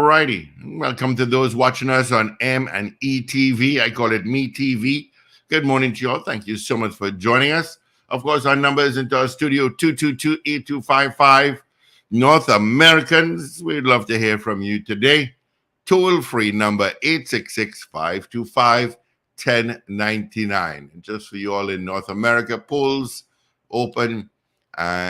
righty. Welcome to those watching us on M and E TV. I call it Me TV. Good morning to you all. Thank you so much for joining us. Of course, our number is into our studio 222-8255. North Americans, we'd love to hear from you today. Toll-free number 866-525-1099. Just for you all in North America, polls open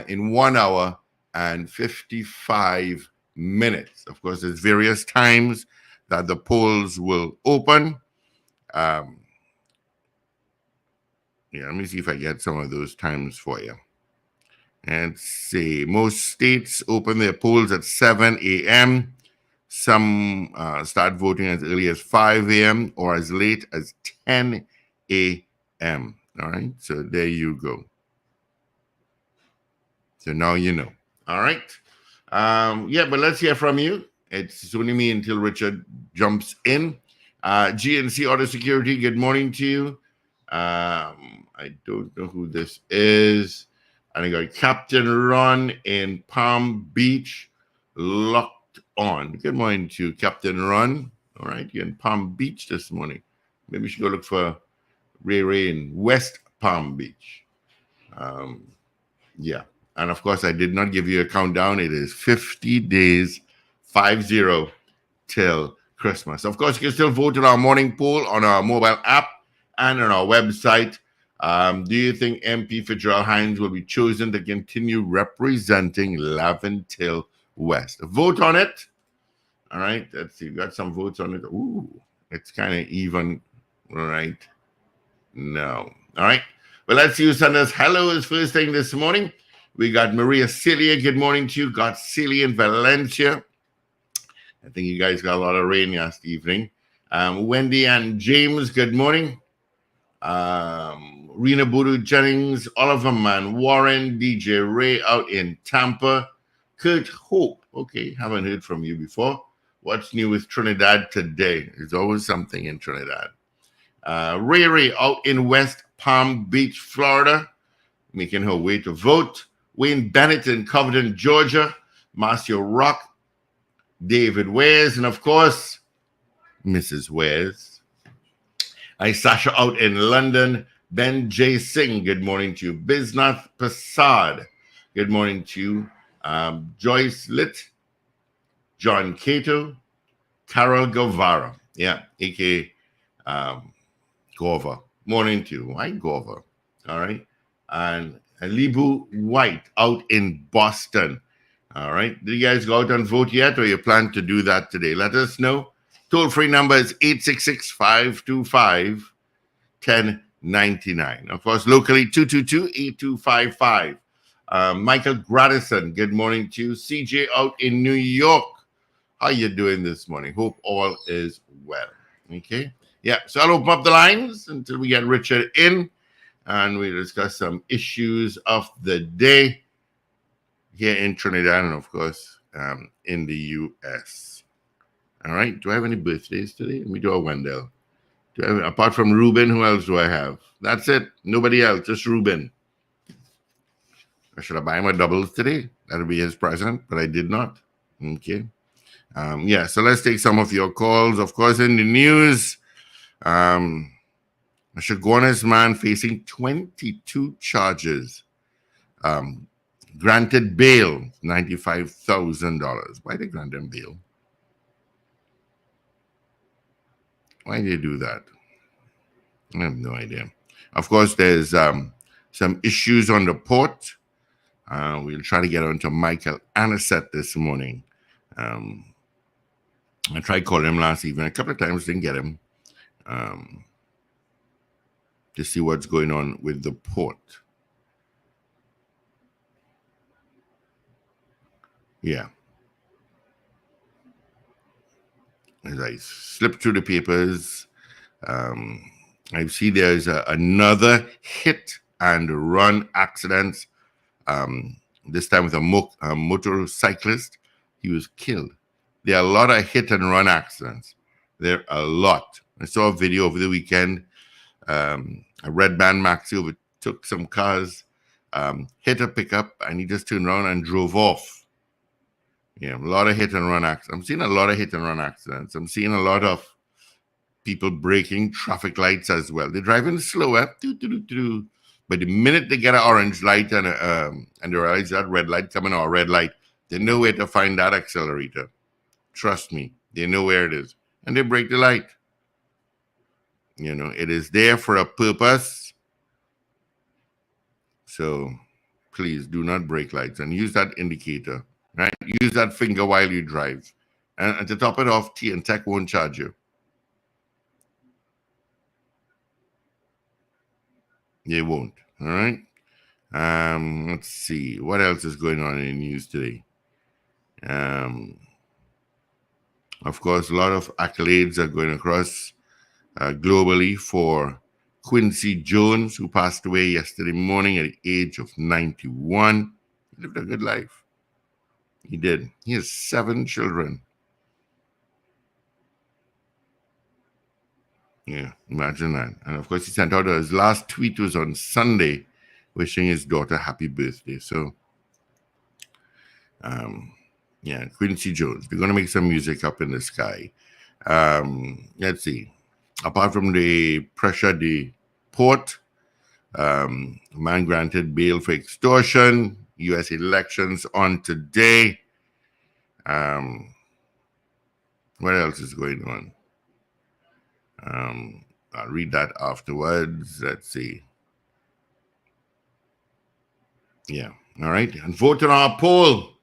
in 1 hour and 55 minutes. Of course, there's various times that the polls will open. Let me see if I get some of those times for you. Let's see. Most states open their polls at 7 a.m. Some start voting as early as 5 a.m. or as late as 10 a.m. All right, so there you go. So now you know. All right. But let's hear from you. It's only me until Richard jumps in. GNC Auto Security, good morning to you. I don't know who this is. And I got Captain Ron in Palm Beach locked on. Good morning to you, Captain Ron. All right, you're in Palm Beach this morning. Maybe you should go look for Ray in West Palm Beach. And of course, I did not give you a countdown. It is 50 days, 50, till Christmas. Of course, you can still vote in our morning poll on our mobile app and on our website. Do you think MP Fitzgerald Hines will be chosen to continue representing Laventille West? Vote on it. All right. Let's see. We got some votes on it. Ooh, it's kind of even. All right. No. All right. Well, let's see who sent us hellos first thing this morning. We got Maria Celia. Good morning to you. Got Celia in Valencia. I think you guys got a lot of rain last evening. Wendy and James, good morning. Rena Boodoo Jennings, Oliver Man, Warren, DJ Ray out in Tampa. Kurt Hope. Okay, haven't heard from you before. What's new with Trinidad today? There's always something in Trinidad. Ray out in West Palm Beach, Florida, making her way to vote. Wayne Bennett in Covington, Georgia. Marcia Rock, David Wares, and of course, Mrs. Wares. Sasha out in London. Ben J. Singh, good morning to you. Bisnath Prasad, good morning to you. Joyce Litt, John Cato, Carol Guevara, a.k.a. Gova. Morning to you. Why Gova? All right. And Libu White out in Boston. All right. Did you guys go out and vote yet, or you plan to do that today? Let us know. Toll-free number is 866-525-1099. Of course, locally, 222-8255. Michael Gradison, good morning to you. CJ out in New York. How you doing this morning? Hope all is well. Okay. So I'll open up the lines until we get Richard in, and we discuss some issues of the day here in Trinidad and, of course, in the U.S. All right. Do I have any birthdays today? Let me do a Wendell. Apart from Ruben, who else do I have? That's it. Nobody else. Just Ruben. I should have bought him a doubles today. That'll be his present, but I did not. Okay. So let's take some of your calls. Of course, in the news, Shaguana's man facing 22 charges. Granted bail, $95,000. Why they grant him bail? Why did they do that? I have no idea. Of course, there's some issues on the port. We'll try to get on to Michael Anisette this morning. I tried calling him last evening. A couple of times, didn't get him. To see what's going on with the port. As I slip through the papers, I see there's another hit and run accident. This time with a motorcyclist. He was killed. There are a lot of hit and run accidents. There are a lot. I saw a video over the weekend. A red band maxi overtook some cars, hit a pickup, and he just turned around and drove off. Yeah, a lot of hit and run accidents. I'm seeing a lot of hit and run accidents. I'm seeing a lot of people breaking traffic lights as well. They're driving slower, but the minute they get an orange light and they realize that red light coming or a red light, they know where to find that accelerator. Trust me, they know where it is, and they break the light. You know, it is there for a purpose. So please do not break lights and use that indicator, right? Use that finger while you drive. And to top it off, T and Tech won't charge you. They won't. All right. Let's see what else is going on in the news today. Of course, a lot of accolades are going across globally for Quincy Jones, who passed away yesterday morning at the age of 91. He lived a good life. He did. He has 7 children. Yeah, imagine that. And of course, he sent out his last tweet was on Sunday, wishing his daughter happy birthday. So, yeah, Quincy Jones. We're going to make some music up in the sky. Let's see. Apart from the pressure, the port, man granted bail for extortion. U.S. elections on today. What else is going on? I'll read that afterwards. Let's see. Yeah. All right. And vote on our poll.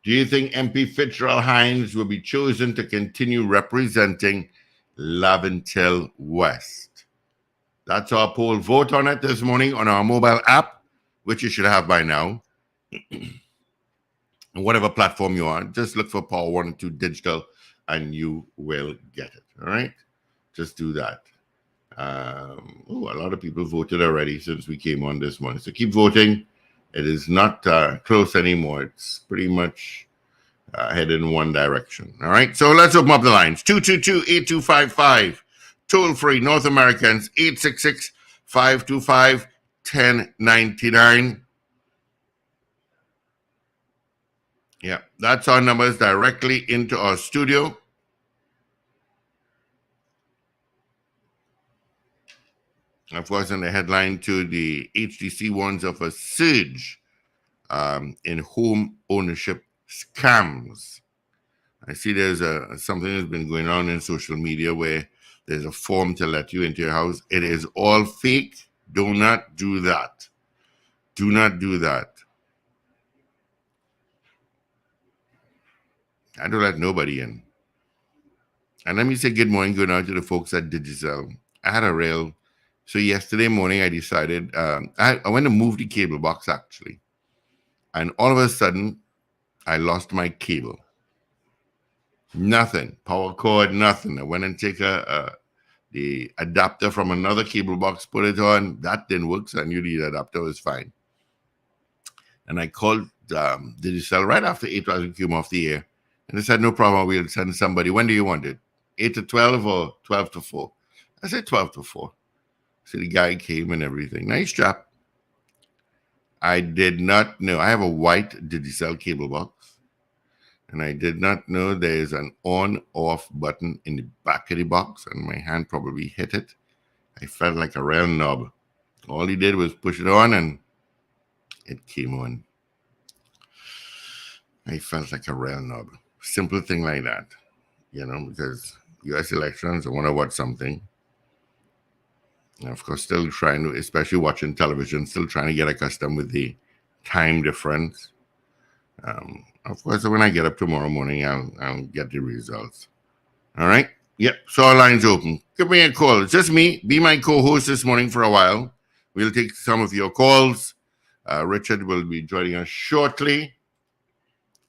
Do you think MP Fitzgerald Hines will be chosen to continue representing Laventille West? That's our poll. Vote on it this morning on our mobile app, which you should have by now. Whatever platform you're on, just look for Power 102 Digital and you will get it. All right? Just do that. A lot of people voted already since we came on this morning. So keep voting. It is not close anymore. It's pretty much headed in one direction. All right? So let's open up the lines. 222-8255. Toll free. North Americans, 866-525-1099. Yeah, that's our numbers directly into our studio. Of course, in the headline to the HDC warns of a surge in home ownership scams. I see there's something that's been going on in social media where there's a form to let you into your house. It is all fake. Do not do that. Do not do that. I don't let nobody in. And let me say good morning, good night to the folks at Digicel. I had a real... So yesterday morning, I decided... I went to move the cable box, actually. And all of a sudden, I lost my cable. Nothing. Power cord, nothing. I went and take the adapter from another cable box, put it on. That didn't work, so I knew the adapter was fine. And I called Digicel right after 8,000 came off the air. And they said, no problem, we'll send somebody. When do you want it? 8 to 12 or 12 to 4? I said 12 to 4. So the guy came and everything. Nice chap. I did not know. I have a white Digicel cable box. And I did not know there's an on-off button in the back of the box. And my hand probably hit it. I felt like a round knob. All he did was push it on and it came on. I felt like a round knob. Simple thing like that. You know, because U.S. elections, I want to watch something. And of course, still trying to, especially watching television, still trying to get accustomed with the time difference. Of course, when I get up tomorrow morning, I'll get the results. All right? Yep, so our line's open. Give me a call. It's just me. Be my co-host this morning for a while. We'll take some of your calls. Richard will be joining us shortly.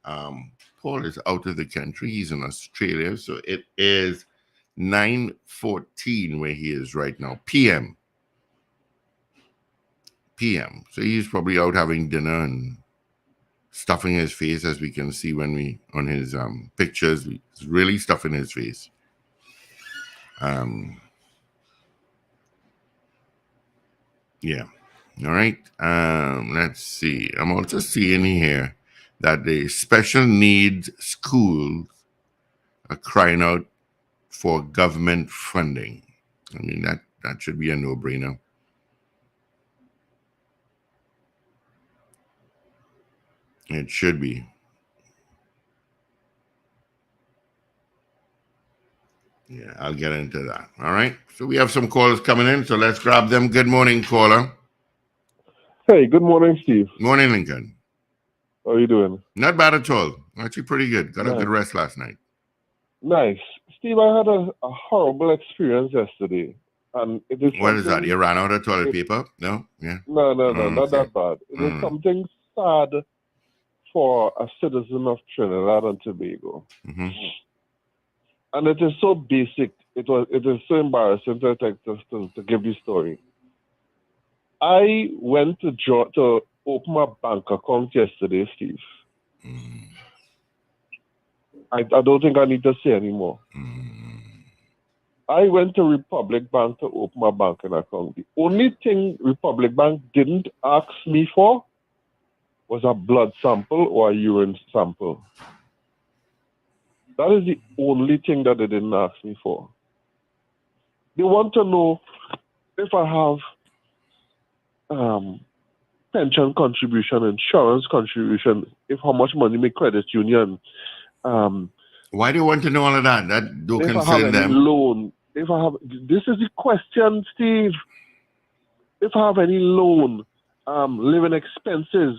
Paul is out of the country. He's in Australia, so it is 9:14 where he is right now, PM. So he's probably out having dinner and stuffing his face, as we can see when we on his pictures. He's really stuffing his face. Yeah. All right. Let's see. I'm also seeing here that the special needs schools are crying out for government funding. I mean, that should be a no-brainer. It should be. Yeah, I'll get into that. All right. So we have some callers coming in, so let's grab them. Good morning, caller. Hey, good morning, Steve. Morning, Lincoln. How are you doing? Not bad at all. Actually, pretty good. Got a good Nice. rest last night. Nice. Steve, I had a horrible experience yesterday. And it is What is that? something, You ran out of toilet it, paper? No? Yeah. no, not Okay. that bad. It is Mm. something sad for a citizen of Trinidad and Tobago. Mm-hmm. And it is so basic. It is so embarrassing to give the story. I went to open my bank account yesterday, Steve. Mm. I don't think I need to say anymore. Mm. I went to Republic Bank to open my banking account. The only thing Republic Bank didn't ask me for was a blood sample or a urine sample. That is the only thing that they didn't ask me for. They want to know if I have pension contribution, insurance contribution, if how much money my credit union, Why do you want to know all of that? That don't if I have concern any them. loan, if I have, this is the question, Steve. If I have any loan, living expenses,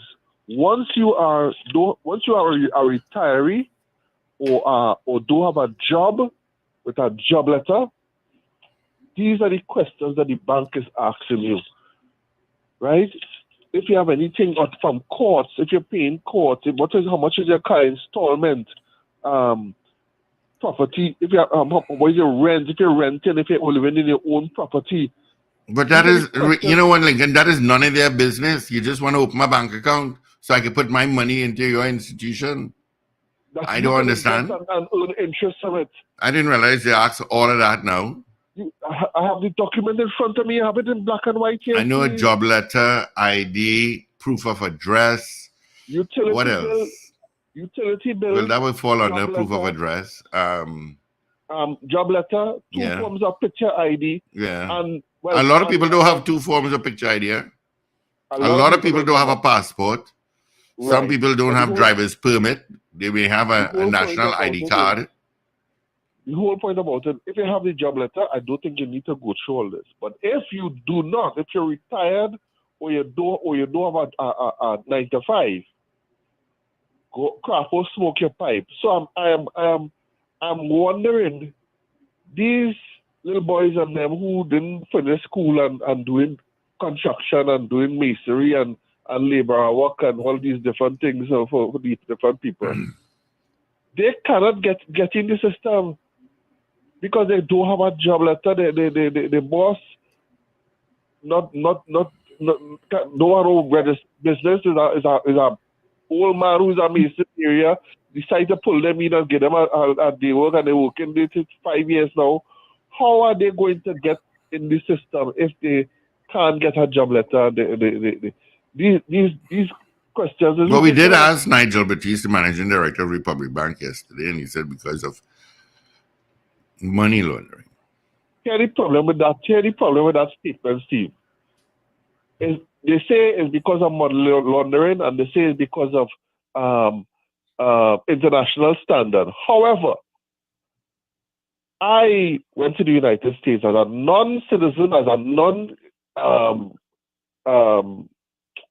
once you are a retiree or do have a job with a job letter, these are the questions that the bank is asking you, right? If you have anything from courts, if you're paying courts, how much is your car installment, property, if you what is your rent, if you're renting, if you're living in your own property. But These that are the is, you questions. know what, Lincoln? That is none of their business. You just want to open my bank account so I can put my money into your institution. That I you don't can invest understand. and earn interest from it. I didn't realize they asked all of that now. I have the document in front of me. I have it in black and white here, I know a Steve. job letter, ID, proof of address. What Utility bill, else? utility Well, bill, that would fall under job proof of letter, address. job letter, two Yeah, forms of picture ID, yeah. and A lot of people don't have 2 forms of picture ID. a A lot of lot of people people don't don't have have a passport. Some right. people don't But have driver's permit. They may have the a whole point national about ID it is card. the whole point about it. If you have the job letter, I don't think you need to go through all this. But if you do not, if you're retired or you don't have a 9 to 5, go craft or smoke your pipe. So I'm wondering, these little boys and them who didn't finish school and doing construction and doing masonry and labor work and all these different things for these different people, they cannot get in the system because they don't have a job letter. The boss not don't know where this business is a old man who's a mason area decide to pull them in and get them a day work, and they're working this 5 years now. How are they going to get in the system if they can't get a job letter? These questions is But we did ridiculous. ask Nigel Batiste, the managing director of Republic Bank, yesterday, and he said because of money laundering. Here's the problem with that statement, Steve. Is they say it's because of money laundering, and they say it's because of international standard. However, I went to the United States as a non-citizen, as a non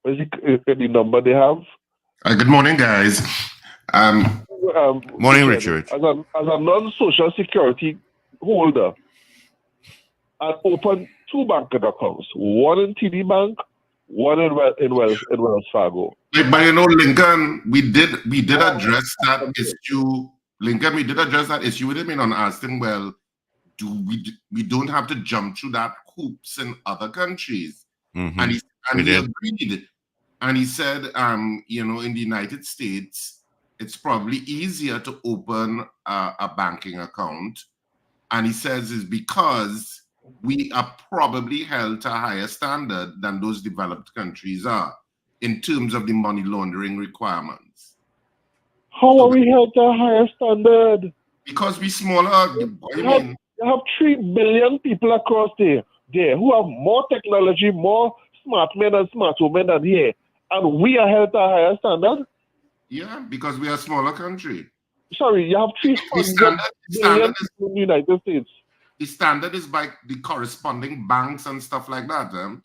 what is the number they have? Good morning, guys. Morning, Richard, Richard. as a non-social security holder, I opened 2 bank accounts, one in TD Bank, one in Wells Fargo. But you know, Lincoln, we did address that issue. Lincoln, we did address that issue with him and asked him, well, we don't have to jump through that hoops in other countries? Mm-hmm. And he agreed. And he said, you know, in the United States, it's probably easier to open a banking account. And he says it's because we are probably held to a higher standard than those developed countries are in terms of the money laundering requirements. How are we held to a higher standard? Because we smaller. What do you mean? You have 3 billion people across there who have more technology, more smart men and smart women than here. And we are held to a higher standard? Yeah, because we are a smaller country. Sorry, you have 300 billion people in the United States. The standard is by the corresponding banks and stuff like that. And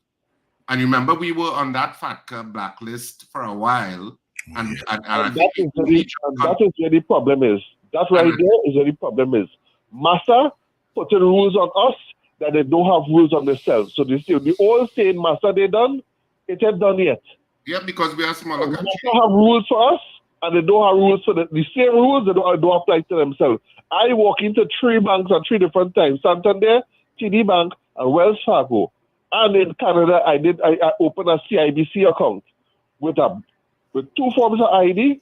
remember, we were on that FATCA blacklist for a while. And that is where the problem is. That right there is where the problem is. Massa putting rules on us that they don't have rules on themselves. So the old saying Massa they done, it ain't done yet. Yeah, because we are smaller country. Massa have rules for us, and they don't have rules for the same rules they don't apply to themselves. I walk into 3 banks at 3 different times: Santander, TD Bank, and Wells Fargo. And in Canada, I opened a CIBC account with 2 forms of ID,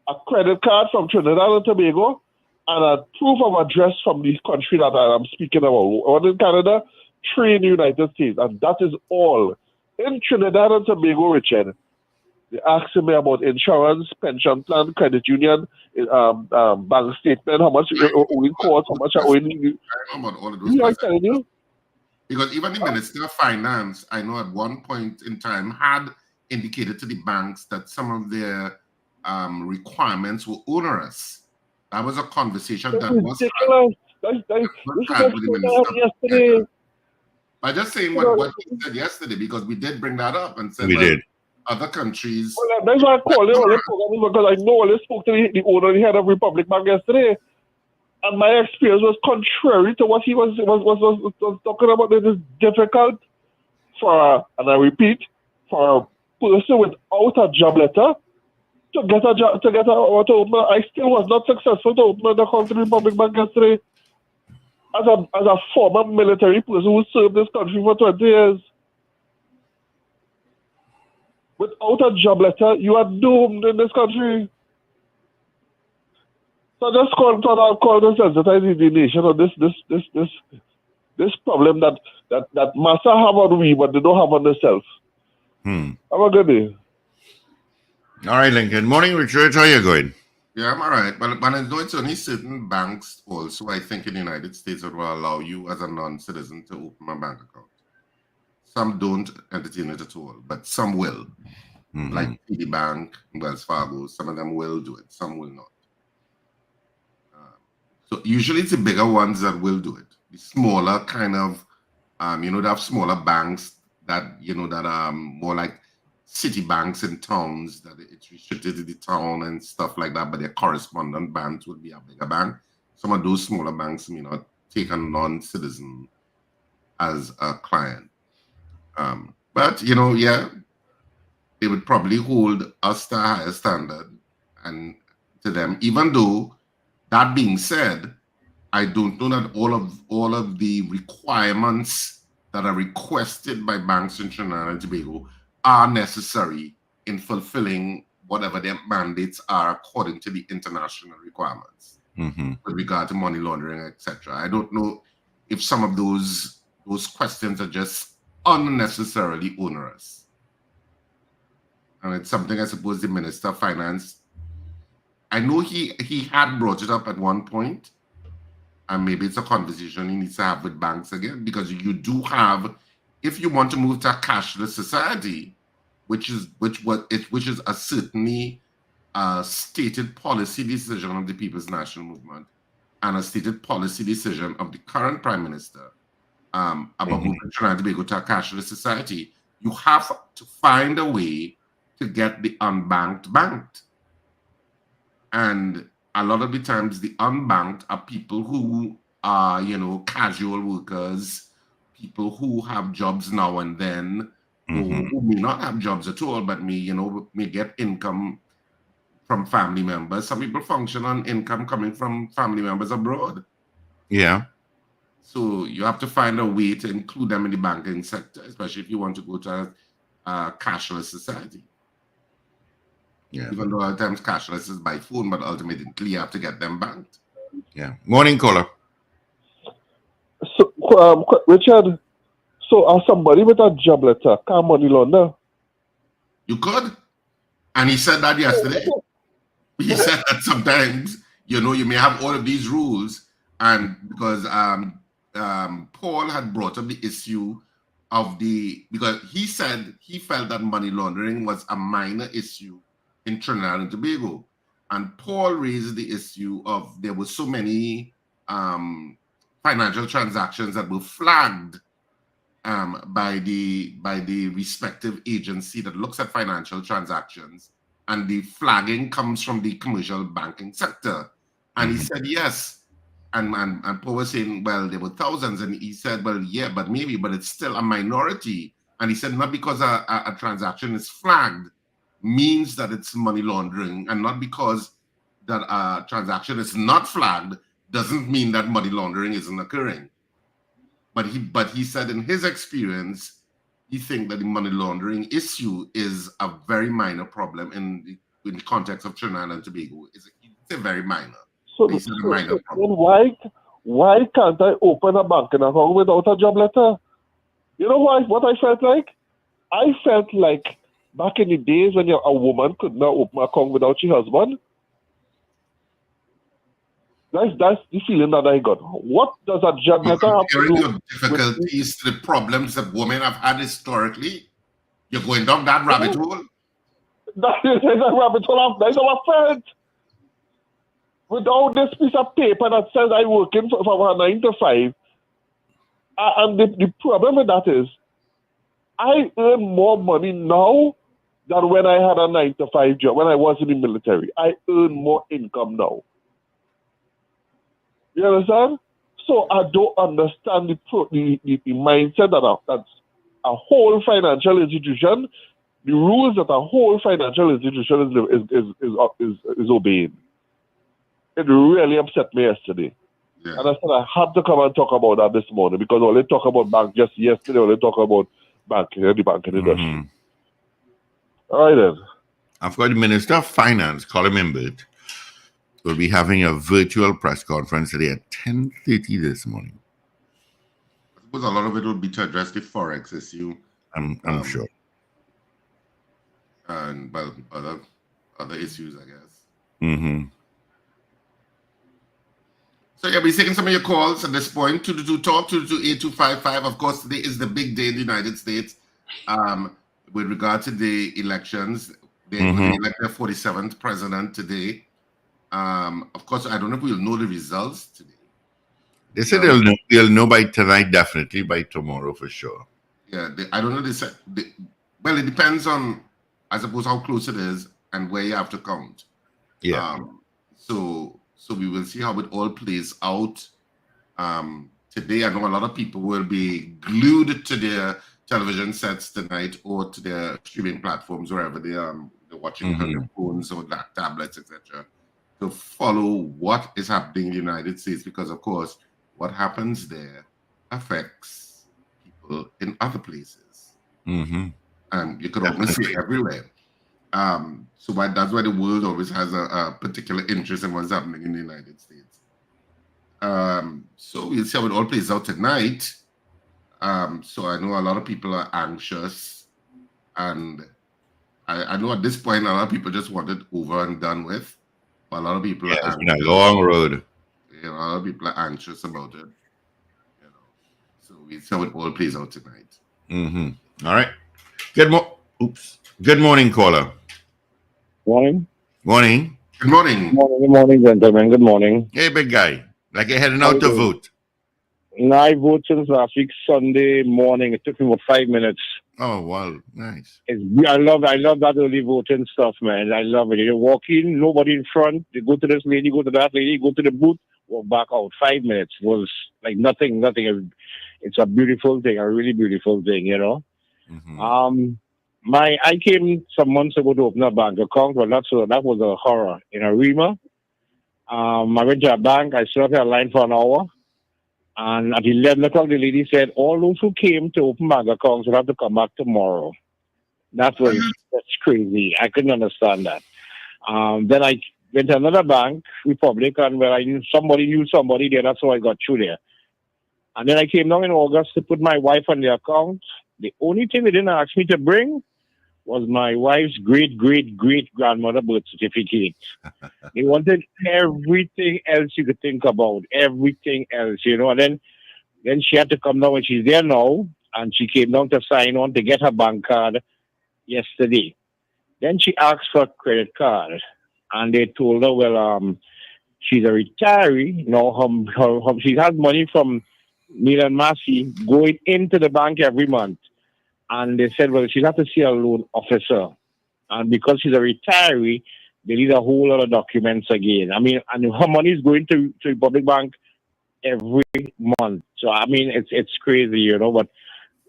a credit card from Trinidad and Tobago, and a proof of address from the country that I'm speaking about. 1 in Canada, 3 in the United States, and that is all. In Trinidad and Tobago, Richard, they asking me about insurance, pension plan, credit union, bank statement, how much owing court, how much are owing. I know about all of those. I'm telling you. Because even the Minister of Finance, I know at one point in time, had indicated to the banks that some of their requirements were onerous. That was a conversation that was had with the Minister. Yesterday. I'm just saying what he said yesterday, because we did bring that up and said other countries. Well, that's why I called him because I know I spoke to the owner and the head of Republic Bank yesterday. And my experience was contrary to what he was talking about. It is difficult and I repeat, for a person without a job letter to get a job, to open. I still was not successful to open an account in the Republic Bank yesterday. As a former military person who served this country for 20 years. Without a job letter, you are doomed in this country. So I just call to sensitize the nation on this problem that Massa have on we, but they don't have on themselves. Have a good day. All right, Lincoln. Morning, Richard. How you going? Yeah, I'm all right. But I know it's only certain banks also, I think, in the United States that will allow you as a non-citizen to open a bank account. Some don't entertain it at all, but some will. Like TD Bank, Wells Fargo, some of them will do it, some will not. So usually it's the bigger ones that will do it. The smaller kind of, they have smaller banks that, that are more like city banks in towns, that it's restricted to the town and stuff like that, but their correspondent banks would be a bigger bank. Some of those smaller banks may not take a non-citizen as a client. But, they would probably hold us to a higher standard and to them, even though, that being said, I don't know that all of the requirements that are requested by banks in Trinidad and Tobago are necessary in fulfilling whatever their mandates are according to the international requirements with regard to money laundering, etc. I don't know if some of those questions are just unnecessarily onerous. And it's something I suppose the Minister of Finance, I know he had brought it up at one point, and maybe it's a conversation he needs to have with banks again, because you do have, if you want to move to a cashless society, which is a certainly stated policy decision of the People's National Movement and a stated policy decision of the current Prime Minister about moving Trinidad and Tobago to a cashless society, you have to find a way to get the unbanked banked. And a lot of the times the unbanked are people who are, casual workers, people who have jobs now and then, who may not have jobs at all, but may get income from family members. Some people function on income coming from family members abroad. Yeah. So you have to find a way to include them in the banking sector, especially if you want to go to a cashless society. Yeah. Even though at times cashless is by phone, but ultimately you have to get them banked. Yeah. Morning, caller. So, Richard, so as somebody with a job letter, can money launder? You could. And he said that yesterday. he said that sometimes, you may have all of these rules, and because Paul had brought up the issue of because he said he felt that money laundering was a minor issue in Trinidad and Tobago. And Paul raised the issue of there were so many financial transactions that were flagged by the respective agency that looks at financial transactions, and the flagging comes from the commercial banking sector. And he said yes. And Paul was saying, well, there were thousands. And he said, well, yeah, but it's still a minority. And he said, not because a transaction is flagged means that it's money laundering, and not because that a transaction is not flagged doesn't mean that money laundering isn't occurring. But he said in his experience, he thinks that the money laundering issue is a very minor problem in the context of Trinidad and Tobago. It's a very minor. So, It's a minor problem. why can't I open a banking account without a job letter? You know what I felt like? I felt like back in the days when a woman could not open an account without her husband. That's the feeling that I got. What does a job letter have to do the difficulties, the problems that women have had historically? You're going down that rabbit hole? That is a rabbit hole. That's our friend. Without this piece of paper that says I'm working from 9 to 5, and the problem with that is, I earn more money now than when I had a 9 to 5 job, when I was in the military. I earn more income now. You understand? So I don't understand the mindset that's a whole financial institution, the rules that a whole financial institution is obeying. It really upset me yesterday. Yeah. And I said I had to come and talk about that this morning, because all they talk about bank just yesterday, all they talk about banking, the banking industry. All right then. I've got the Minister of Finance, Colin Imbert, will be having a virtual press conference today at 10:30 this morning. I suppose a lot of it will be to address the Forex issue. I'm sure. And well, other issues, I guess. Mm-hmm. So yeah, we're taking some of your calls at this point. 222-TALK, 222-8255. Of course, today is the big day in the United States. With regard to the elections, they elect their 47th president today. Of course, I don't know if we'll know the results today. They said they'll know by tonight, definitely by tomorrow for sure. Yeah, I don't know. They said, well, it depends on, I suppose, how close it is and where you have to count. Yeah. So we will see how it all plays out. Today, I know a lot of people will be glued to their television sets tonight, or to their streaming platforms, wherever they're watching on their phones or tablets, etc., to follow what is happening in the United States, because, of course, what happens there affects people in other places. And you could almost say everywhere. So that's why the world always has a particular interest in what's happening in the United States. So we'll see how it all plays out tonight. So I know a lot of people are anxious, and I know at this point a lot of people just want it over and done with. But a lot of people are it's been a long road. A lot of people are anxious about it. So we'll see how it all plays out tonight. All right. Good morning, caller. Morning. Morning. Good morning. Good morning, gentlemen. Good morning. Hey, big guy. Like you're heading out to vote. No, I voted since last week, Sunday morning. It took me about 5 minutes. Oh, wow. Nice. I love that early voting stuff, man. I love it. You walk in, nobody in front. You go to this lady, go to that lady, go to the booth, walk back out. 5 minutes. It was like nothing. It's a beautiful thing, a really beautiful thing, you know. I came some months ago to open a bank account, but that was a horror in Arima. I went to a bank. I stood in a line for an hour. And at 11 o'clock, the lady said, all those who came to open bank accounts will have to come back tomorrow. That's crazy. I couldn't understand that. Then I went to another bank, Republican, where I knew somebody there. That's how I got through there. And then I came down in August to put my wife on the account. The only thing they didn't ask me to bring was my wife's great great great grandmother birth certificate. They wanted everything else you could think about, everything else, And then she had to come down when she's there now, and she came down to sign on to get her bank card yesterday. Then she asked for a credit card, and they told her, well, she's a retiree. She has money from Neil and Massey going into the bank every month. And they said, well, she'll have to see a loan officer. And because she's a retiree, they need a whole lot of documents again. I mean, and her money is going to public bank every month. So, I mean, it's crazy, But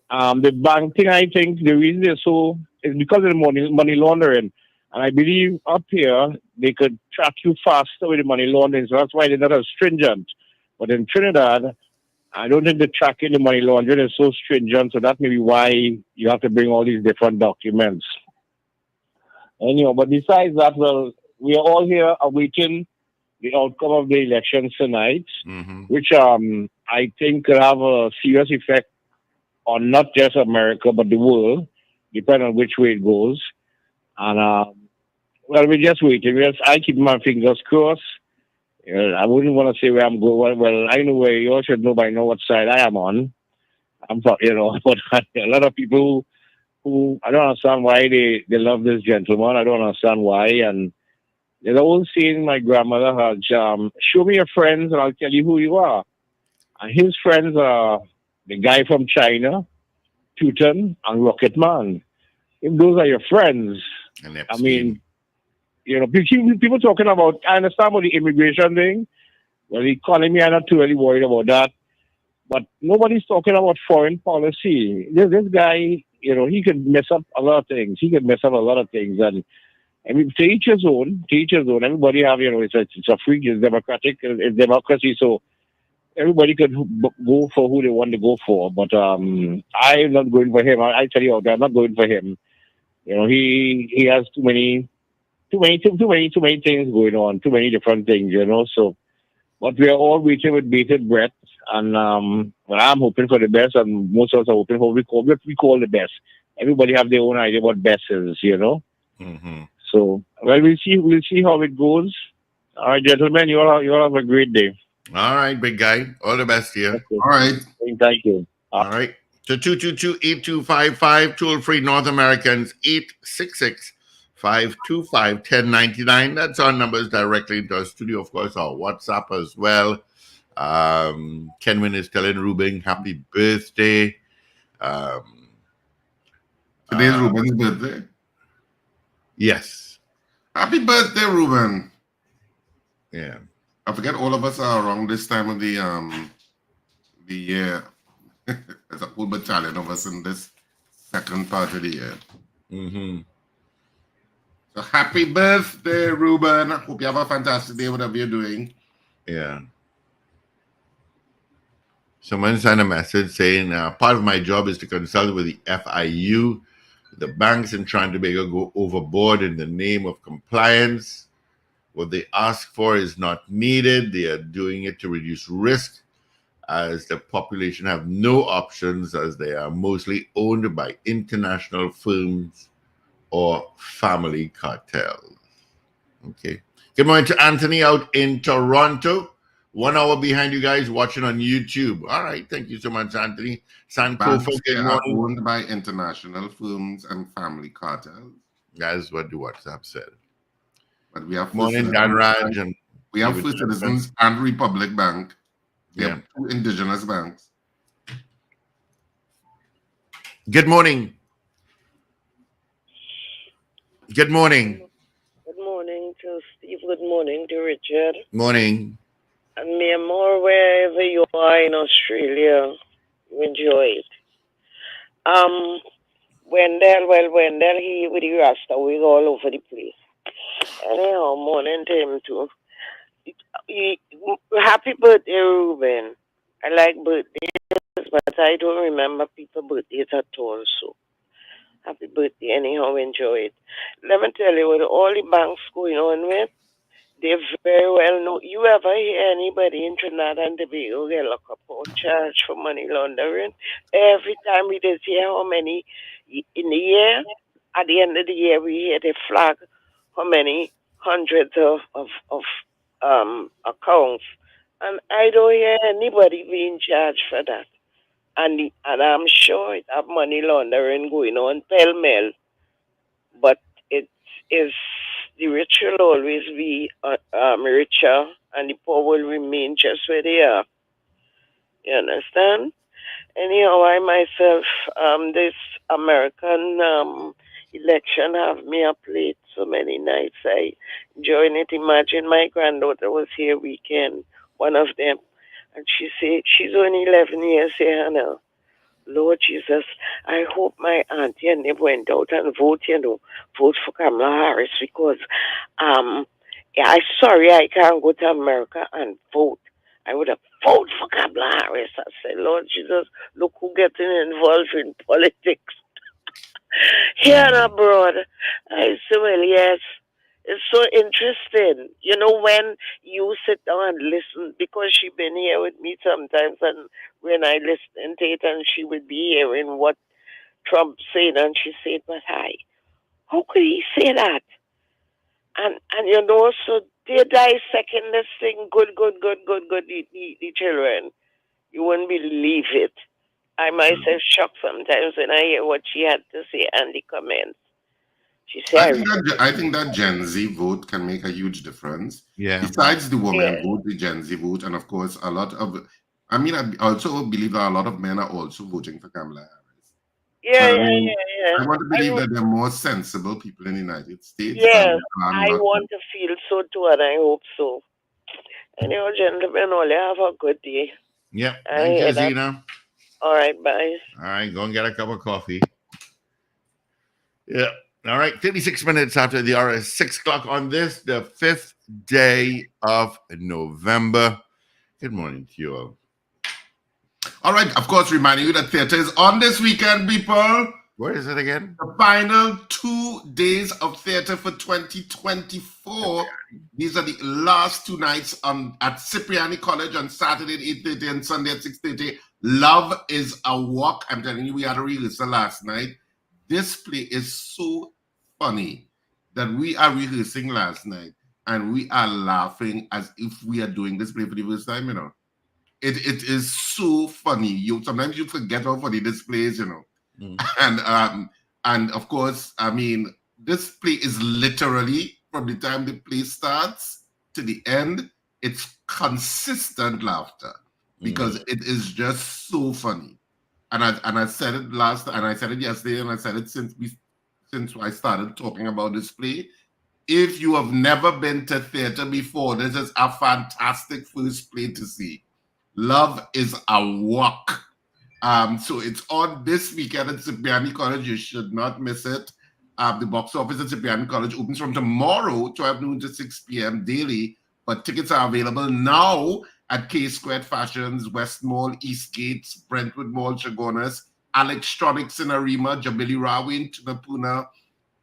the bank thing, I think the reason they're so is because of the money laundering. And I believe up here they could track you faster with the money laundering, so that's why they're not as stringent. But in Trinidad, I don't think the tracking the money laundering is so stringent, so that may be why you have to bring all these different documents. Anyway, but besides that, well, we are all here awaiting the outcome of the elections tonight, which I think could have a serious effect on not just America but the world, depending on which way it goes. And well, we're just waiting. I keep my fingers crossed. I wouldn't want to say where I'm going. Well, I know where you all should know by now what side I am on. But a lot of people who I don't understand why they love this gentleman. I don't understand why. And there's an old saying my grandmother had, show me your friends and I'll tell you who you are. And his friends are the guy from China, Putin, and Rocket Man. If those are your friends, I mean, people talking about, I understand about the immigration thing. Well, the economy, I'm not too really worried about that. But nobody's talking about foreign policy. This guy, he could mess up a lot of things. And I mean, to each his own. Everybody have, it's a free, it's democratic, it's democracy. So everybody could go for who they want to go for. But I'm not going for him. I tell you, I'm not going for him. He has too many things going on, too many different things, So, but we are all waiting with bated breath, and well, I'm hoping for the best, and most of us are hoping for what we call the best. Everybody have their own idea what best is, So, well, we'll see how it goes. All right, gentlemen, you all have a great day. All right, big guy. All the best here. Okay. All right. Thank you. All right. So 222-8255, toll-free North Americans, 866-525-1099. That's our numbers directly into our studio. Of course, our WhatsApp as well. Kenwin is telling Ruben happy birthday. Today's Ruben's birthday. Yes. Happy birthday, Ruben. Yeah. I forget all of us are around this time of the year. There's a whole battalion of us in this second part of the year. So happy birthday, Ruben. Hope you have a fantastic day, whatever you're doing. Yeah. Someone sent a message saying, part of my job is to consult with the FIU. The banks in Trinidad and Tobago go overboard in the name of compliance. What they ask for is not needed. They are doing it to reduce risk, as the population have no options, as they are mostly owned by international firms or family cartels. Okay. Good morning to Anthony out in Toronto. 1 hour behind you guys watching on YouTube. All right. Thank you so much, Anthony. Banks good are morning. owned by international firms and family cartels. That's what the WhatsApp said. But we have morning, Dan Raj. And we have First Citizens and Republic Bank. We have two indigenous banks. Good morning. Good morning. Good morning to Steve. Good morning to Richard. Morning. And me more wherever you are in Australia, you enjoy it. Wendell, he with the Rasta, we all over the place. Anyhow, morning to him too. Happy birthday, Ruben. I like birthdays, but I don't remember people's birthdays at all, so happy birthday. Anyhow, enjoy it. Let me tell you, with all the banks going on with, they very well know. You ever hear anybody in Trinidad and Tobago get locked up or charged for money laundering? Every time we just hear how many in the year, at the end of the year, we hear they flag how many hundreds of accounts. And I don't hear anybody being charged for that. And I'm sure it have money laundering going on pell mell, but it is the rich will always be richer, and the poor will remain just where they are. You understand? Anyhow, I myself, this American election have me up late so many nights. I enjoying it. Imagine my granddaughter was here weekend, one of them, and she said she's only 11 years here now. Lord Jesus, I hope my auntie and them went out and vote for Kamala Harris because yeah, I'm sorry I can't go to America and vote. I would have voted for Kamala Harris. I said, Lord Jesus, look who getting involved in politics here and abroad. I said, well, yes. It's so interesting. You know, when you sit down and listen, because she been here with me sometimes, and when I listen to it, and she would be hearing what Trump said, and she said, but how could he say that? And you know, so they dissecting this thing, good, the children. You wouldn't believe it. I myself shocked sometimes when I hear what she had to say and the comments. She said, I think that Gen Z vote can make a huge difference. Yeah. Besides the women yeah, vote, the Gen Z vote, and of course, a lot of. I mean, I also believe that a lot of men are also voting for Kamala Harris. yeah, But yeah, I mean, yeah, yeah. I want to believe that they're more sensible people in the United States Yes, and are I not. want to feel so too, and I hope so. Anyhow, gentlemen, all you have a good day. Yep. I Thank you, hear that. Zena. All right, bye. All right, go and get a cup of coffee. Yeah. All right, 36 minutes after the hour is 6 o'clock on this, the 5th day of November. Good morning to you all. All right, of course, reminding you that theater is on this weekend, people. Where is it again? The final 2 days of theater for 2024. These are the last 2 nights at Cipriani College on Saturday at 8:30 and Sunday at 6:30. Love is a Walk. I'm telling you, we had a rehearsal last night. This play is so funny that we are rehearsing last night and we are laughing as if we are doing this play for the first time, you know. It is so funny. Sometimes you forget how funny this play is, you know. And of course, I mean, this play is literally from the time the play starts to the end, it's consistent laughter because it is just so funny. And I said it last, and I said it yesterday, and I said it since I started talking about this play. If you have never been to theater before, this is a fantastic first play to see. Love is a Walk. So it's on this weekend at Cipriani College. You should not miss it. The box office at Cipriani College opens from tomorrow, 12 noon to 6 p.m. daily. But tickets are available now at K Squared Fashions, West Mall, Eastgate, Brentwood Mall, Chagonas, Electronics in Arima, Jabili Rawi in Tunapuna,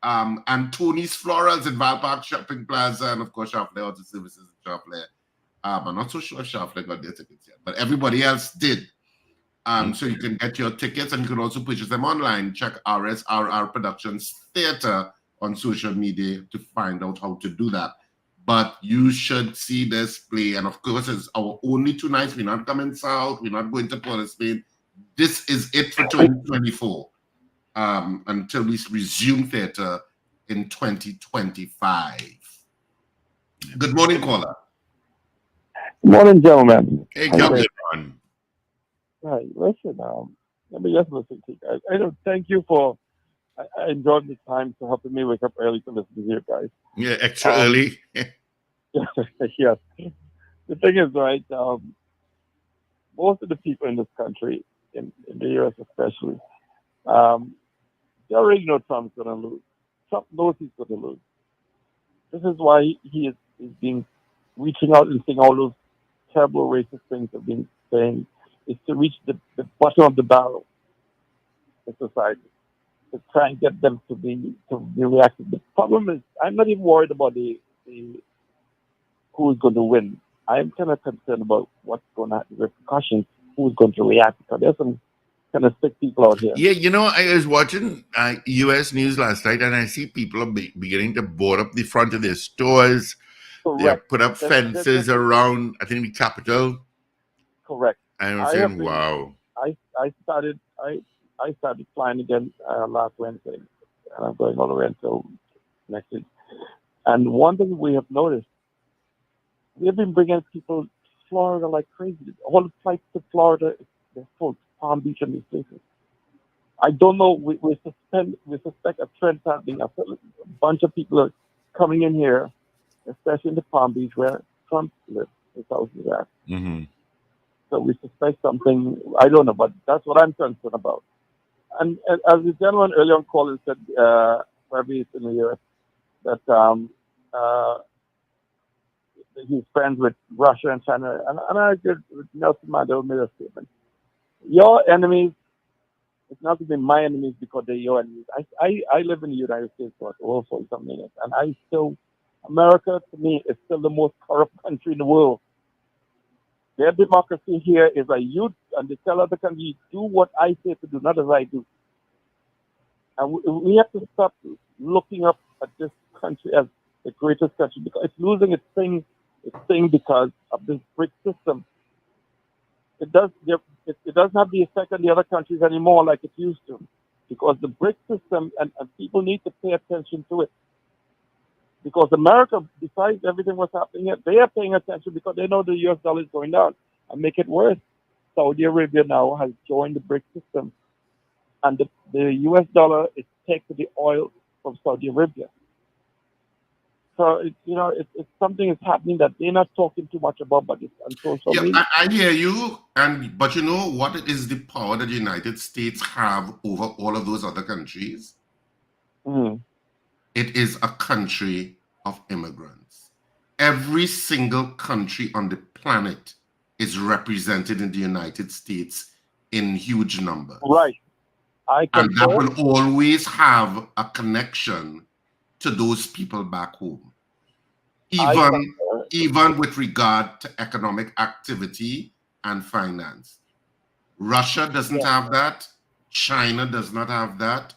and Tony's Florals in Valpark Shopping Plaza, and of course, Sharpler Auto Services in Sharpler. I'm not so sure if Sharpler got their tickets yet, but everybody else did. So you can get your tickets and you can also purchase them online. Check RSRR Productions Theater on social media to find out how to do that. But you should see this play. And of course, it's our only 2 nights. We're not coming south. We're not going to Port of Spain. This is it for 2024 until we resume theater in 2025. Good morning, caller. Good morning, gentlemen. Hey, How you come doing? on. Hi, listen, let me just listen to you guys. I don't thank you for, I enjoyed the time to helping me wake up early to listen to you guys. Yeah, extra early. Yes. The thing is, right, most of the people in this country, in the U.S. especially, they already know Trump's going to lose. Trump knows he's going to lose. This is why he is being, reaching out and saying all those terrible racist things have been saying, is to reach the bottom of the barrel in society, to try and get them to be reactive. The problem is, I'm not even worried about the who is going to win. I'm kind of concerned about what's going to happen, the repercussions, who's going to react. Because there's some kind of sick people out here. Yeah, you know, I was watching U.S. news last night, and I see people are beginning to board up the front of their stores. They have Correct. put up fences around, I think, the Capitol. Correct. And I'm I saying, have been, wow. I started flying again last Wednesday, and I'm going all the way until next week. And one thing we have noticed, we've been bringing people to Florida like crazy. All the flights to Florida, they're full. Palm Beach and these places. I don't know. We suspect a trend happening. A bunch of people are coming in here, especially in the Palm Beach where Trump lives. His house is at. Mm-hmm. So we suspect something. I don't know, but that's what I'm concerned about. And as the gentleman earlier on called and said, probably it's in the US, that he's friends with Russia and China. And I agree with Nelson Mandela made a statement. Your enemies, it's not to be my enemies because they're your enemies. I live in the United States for over 40-something years, and America to me is still the most corrupt country in the world. Their democracy here is a youth, and they tell other countries, do what I say to do, not as I do. And we have to stop looking up at this country as the greatest country because it's losing its thing because of this BRIC system. It doesn't have the effect on the other countries anymore like it used to, because the BRIC system and people need to pay attention to it. Because America, besides everything what's happening here, they are paying attention because they know the US dollar is going down. And make it worse, Saudi Arabia now has joined the BRIC system, and the US dollar is taking the oil from Saudi Arabia. So it's something is happening that they're not talking too much about, but it's on social media. I hear you, but you know what is the power that the United States have over all of those other countries? Mm-hmm. It is a country of immigrants. Every single country on the planet is represented in the United States in huge numbers. Right. And that will always have a connection to those people back home. Even with regard to economic activity and finance. Russia doesn't have that. China does not have that.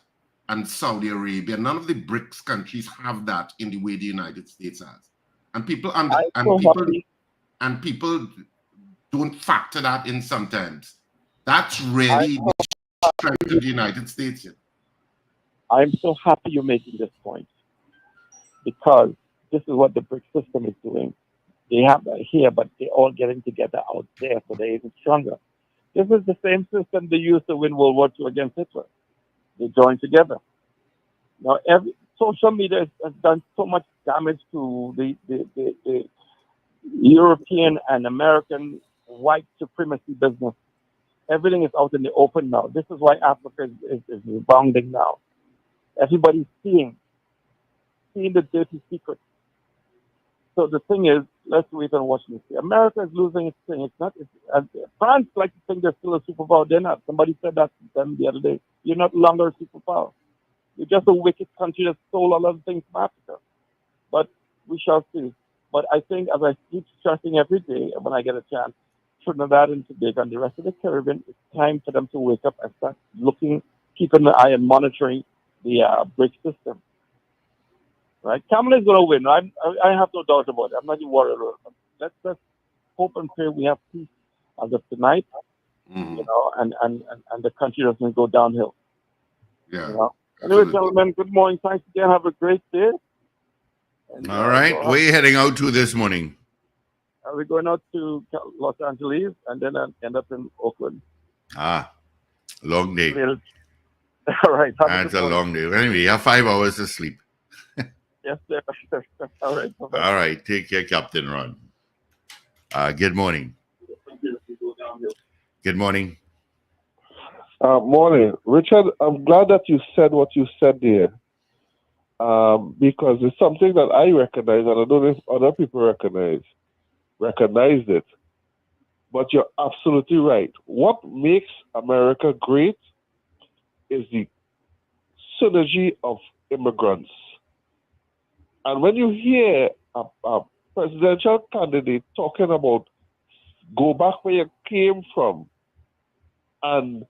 And Saudi Arabia, none of the BRICS countries have that in the way the United States has. And people people don't factor that in sometimes. That's really the strength of the United States. I'm so happy you're making this point, because this is what the BRIC system is doing. They have that here, but they're all getting together out there, so they're even stronger. This is the same system they used to win World War II against Hitler. They joined together. Now, social media has done so much damage to the European and American white supremacy business. Everything is out in the open now. This is why Africa is rebounding now. Everybody's seeing the dirty secrets. So the thing is, let's wait and watch and see. America is losing its thing. It's not. France like to think they're still a superpower. They're not. Somebody said that to them the other day. You're not longer a superpower. You're just a wicked country that stole a lot of things from Africa. But we shall see. But I think, as I keep stressing every day when I get a chance, Trinidad and Tobago and the rest of the Caribbean, it's time for them to wake up and start looking, keeping an eye and monitoring the BRIC system. Right, Kamala is going to win. I have no doubt about it. I'm not even worried about it. Let's hope and pray we have peace as of tonight, and the country doesn't go downhill. Yeah. Anyway, gentlemen, good morning. Thanks again. Have a great day. And, all right. Where are you heading out to this morning? We're going out to Los Angeles and then end up in Oakland. Long day. All right. That's a long day. Anyway, you have 5 hours to sleep. Yes, sir. All right. All right. Take care, Captain Ron. Good morning. Good morning. Morning. Richard, I'm glad that you said what you said there, because it's something that I recognize, and I don't know if other people recognized it. But you're absolutely right. What makes America great is the synergy of immigrants. And when you hear a presidential candidate talking about go back where you came from and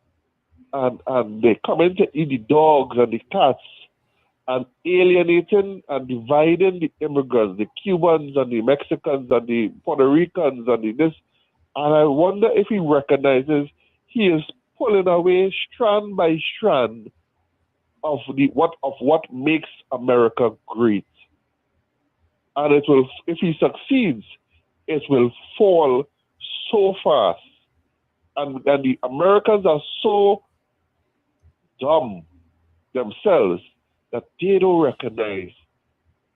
and they come in to eat the dogs and the cats and alienating and dividing the immigrants, the Cubans and the Mexicans and the Puerto Ricans and the this. And I wonder if he recognizes he is pulling away strand by strand of what makes America great. And it will, if he succeeds, it will fall so fast. And the Americans are so dumb themselves that they don't recognize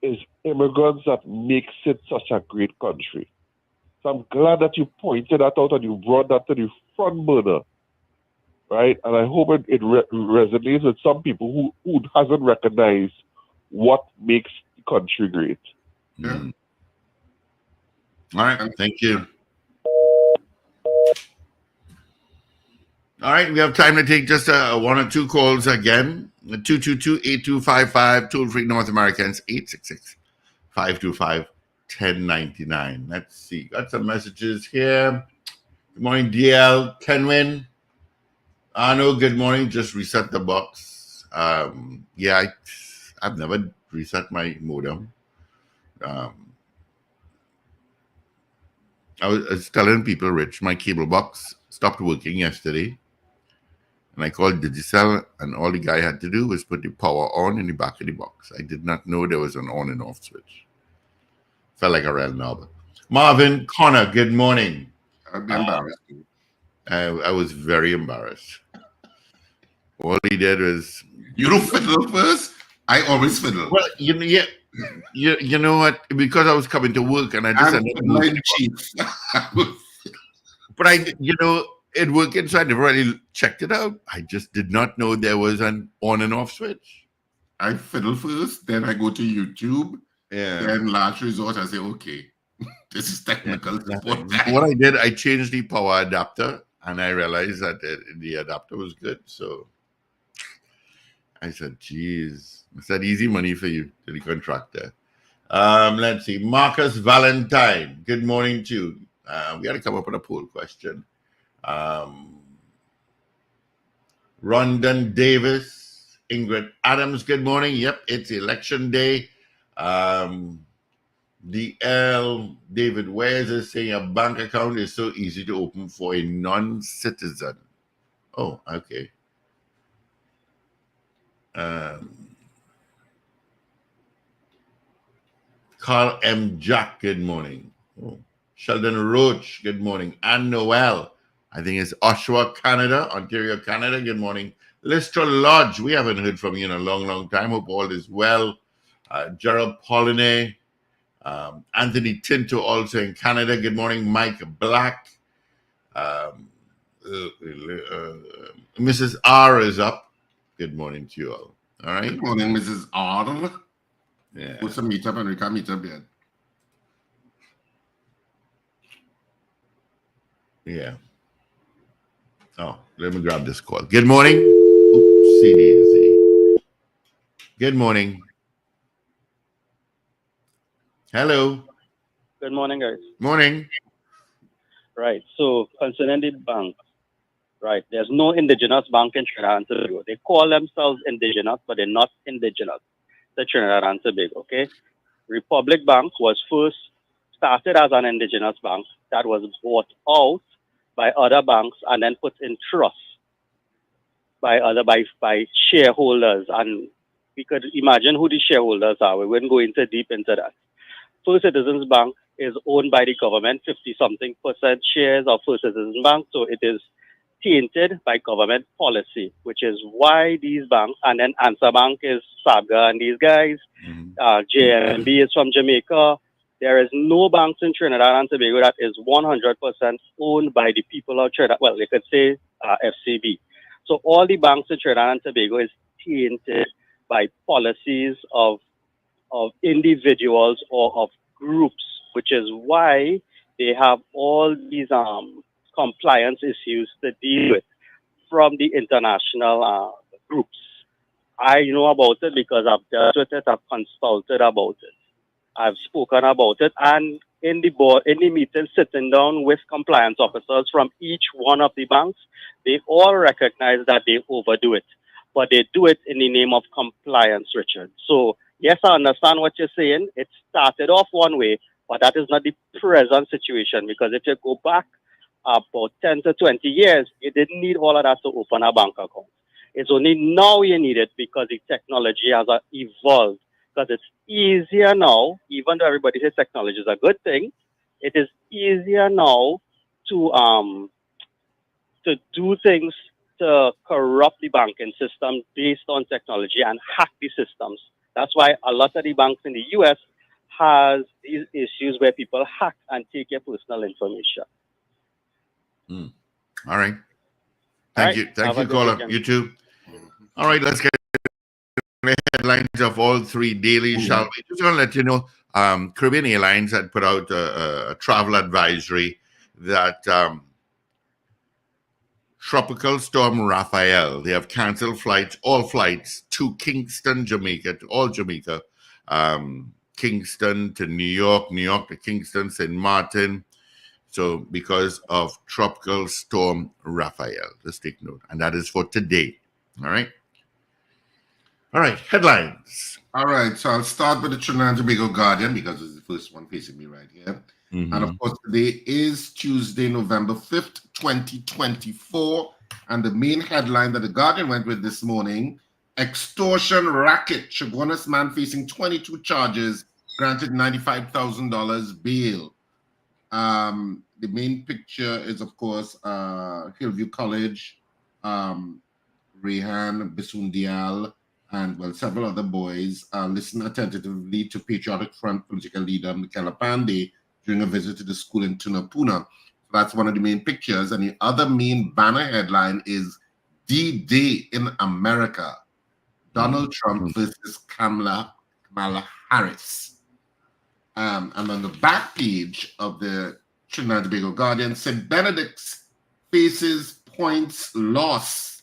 it's immigrants that makes it such a great country. So I'm glad that you pointed that out and you brought that to the front burner, right? And I hope it resonates with some people who hasn't recognized what makes the country great. Yeah. Mm. All right, thank you. All right, we have time to take just one or two calls again. 222-8255, toll-free North Americans, 866-525-1099. Let's see, got some messages here. Good morning, DL, Kenwin. Arno, good morning, just reset the box. Yeah, I've never reset my modem. I was telling people, Rich, my cable box stopped working yesterday. And I called Digicel, and all the guy had to do was put the power on in the back of the box. I did not know there was an on and off switch. Felt like a real knob. Marvin Connor, good morning. I'd be embarrassed. I was very embarrassed. All he did was... You don't fiddle first? I always fiddle. Well, you know what? Because I was coming to work and I just ended up losing chief. But it working, so I never really checked it out. I just did not know there was an on and off switch. I fiddle first, then I go to YouTube. Yeah. Then last resort, I say, okay, this is technical support. What I did, I changed the power adapter, and I realized that the adapter was good. So I said, geez, it's that easy money for you to the contractor. Let's see. Marcus Valentine, good morning to you. We got to come up with a poll question. Rondon Davis, Ingrid Adams, good morning. Yep, it's election day. DL David Wares is saying a bank account is so easy to open for a non-citizen. Oh, okay. Carl M. Jack, good morning. Oh. Sheldon Roach, good morning. Anne Noel, I think it's Oshawa, Canada, Ontario, Canada. Good morning. Lister Lodge, we haven't heard from you in a long, long time. Hope all is well. Gerald Pauline, Anthony Tinto, also in Canada. Good morning. Mike Black. Mrs. R is up. Good morning to you all. All right. Good morning, Mrs. R. Yeah. What's a meetup and we can meet up yet? Yeah. Oh, let me grab this call. Good morning. Oopsie daisy. Good morning. Hello. Good morning, guys. Morning. Right. So concerning the banks, right? There's no indigenous bank in Trinidad and Tobago. They call themselves indigenous, but they're not indigenous. The Trinidad and Tobago. Okay. Republic Bank was first started as an indigenous bank that was bought out by other banks and then put in trust by shareholders. And we could imagine who the shareholders are. We wouldn't go deep into that. First Citizens Bank is owned by the government, 50-something% shares of First Citizens Bank. So it is tainted by government policy, which is why these banks, and then Answer Bank is Saga and these guys, JMB is from Jamaica. There is no banks in Trinidad and Tobago that is 100% owned by the people of Trinidad. Well, they could say FCB. So all the banks in Trinidad and Tobago is tainted by policies of individuals or of groups, which is why they have all these compliance issues to deal with from the international groups. I know about it because I've dealt with it, I've consulted about it, I've spoken about it, and in the board, in the meeting, sitting down with compliance officers from each one of the banks, they all recognize that they overdo it, but they do it in the name of compliance, Richard. So yes, I understand what you're saying. It started off one way, but that is not the present situation, because if you go back about 10 to 20 years, you didn't need all of that to open a bank account. It's only now you need it because the technology has evolved. Because it's easier now, even though everybody says technology is a good thing, it is easier now to do things to corrupt the banking system based on technology and hack the systems. That's why a lot of the banks in the US has these issues where people hack and take your personal information. All right. Thank you. Thank you, caller. You too. All right, let's get the headlines of all three dailies, shall we? Just going to let you know, Caribbean Airlines had put out a travel advisory that Tropical Storm Raphael, they have canceled all flights to Kingston, Jamaica, to all Jamaica, Kingston to New York, New York to Kingston, St. Martin. So because of Tropical Storm Raphael, let's take note. And that is for today. All right. All right. Headlines. All right. So I'll start with the Trinidad and Tobago Guardian because it's the first one facing me right here. And of course, today is Tuesday, November 5th, 2024. And the main headline that the Guardian went with this morning, extortion racket. Chaguanas man facing 22 charges, granted $95,000 bail. The main picture is, of course, Hillview College, Rehan Bisundial, and, well, several other boys listen attentively to Patriotic Front political leader Michaela Pandey during a visit to the school in Tunapuna. So that's one of the main pictures. And the other main banner headline is D-Day in America. Donald Trump versus Kamala Harris. And on the back page of the Trinidad and Tobago Guardian, St. Benedict's faces points loss.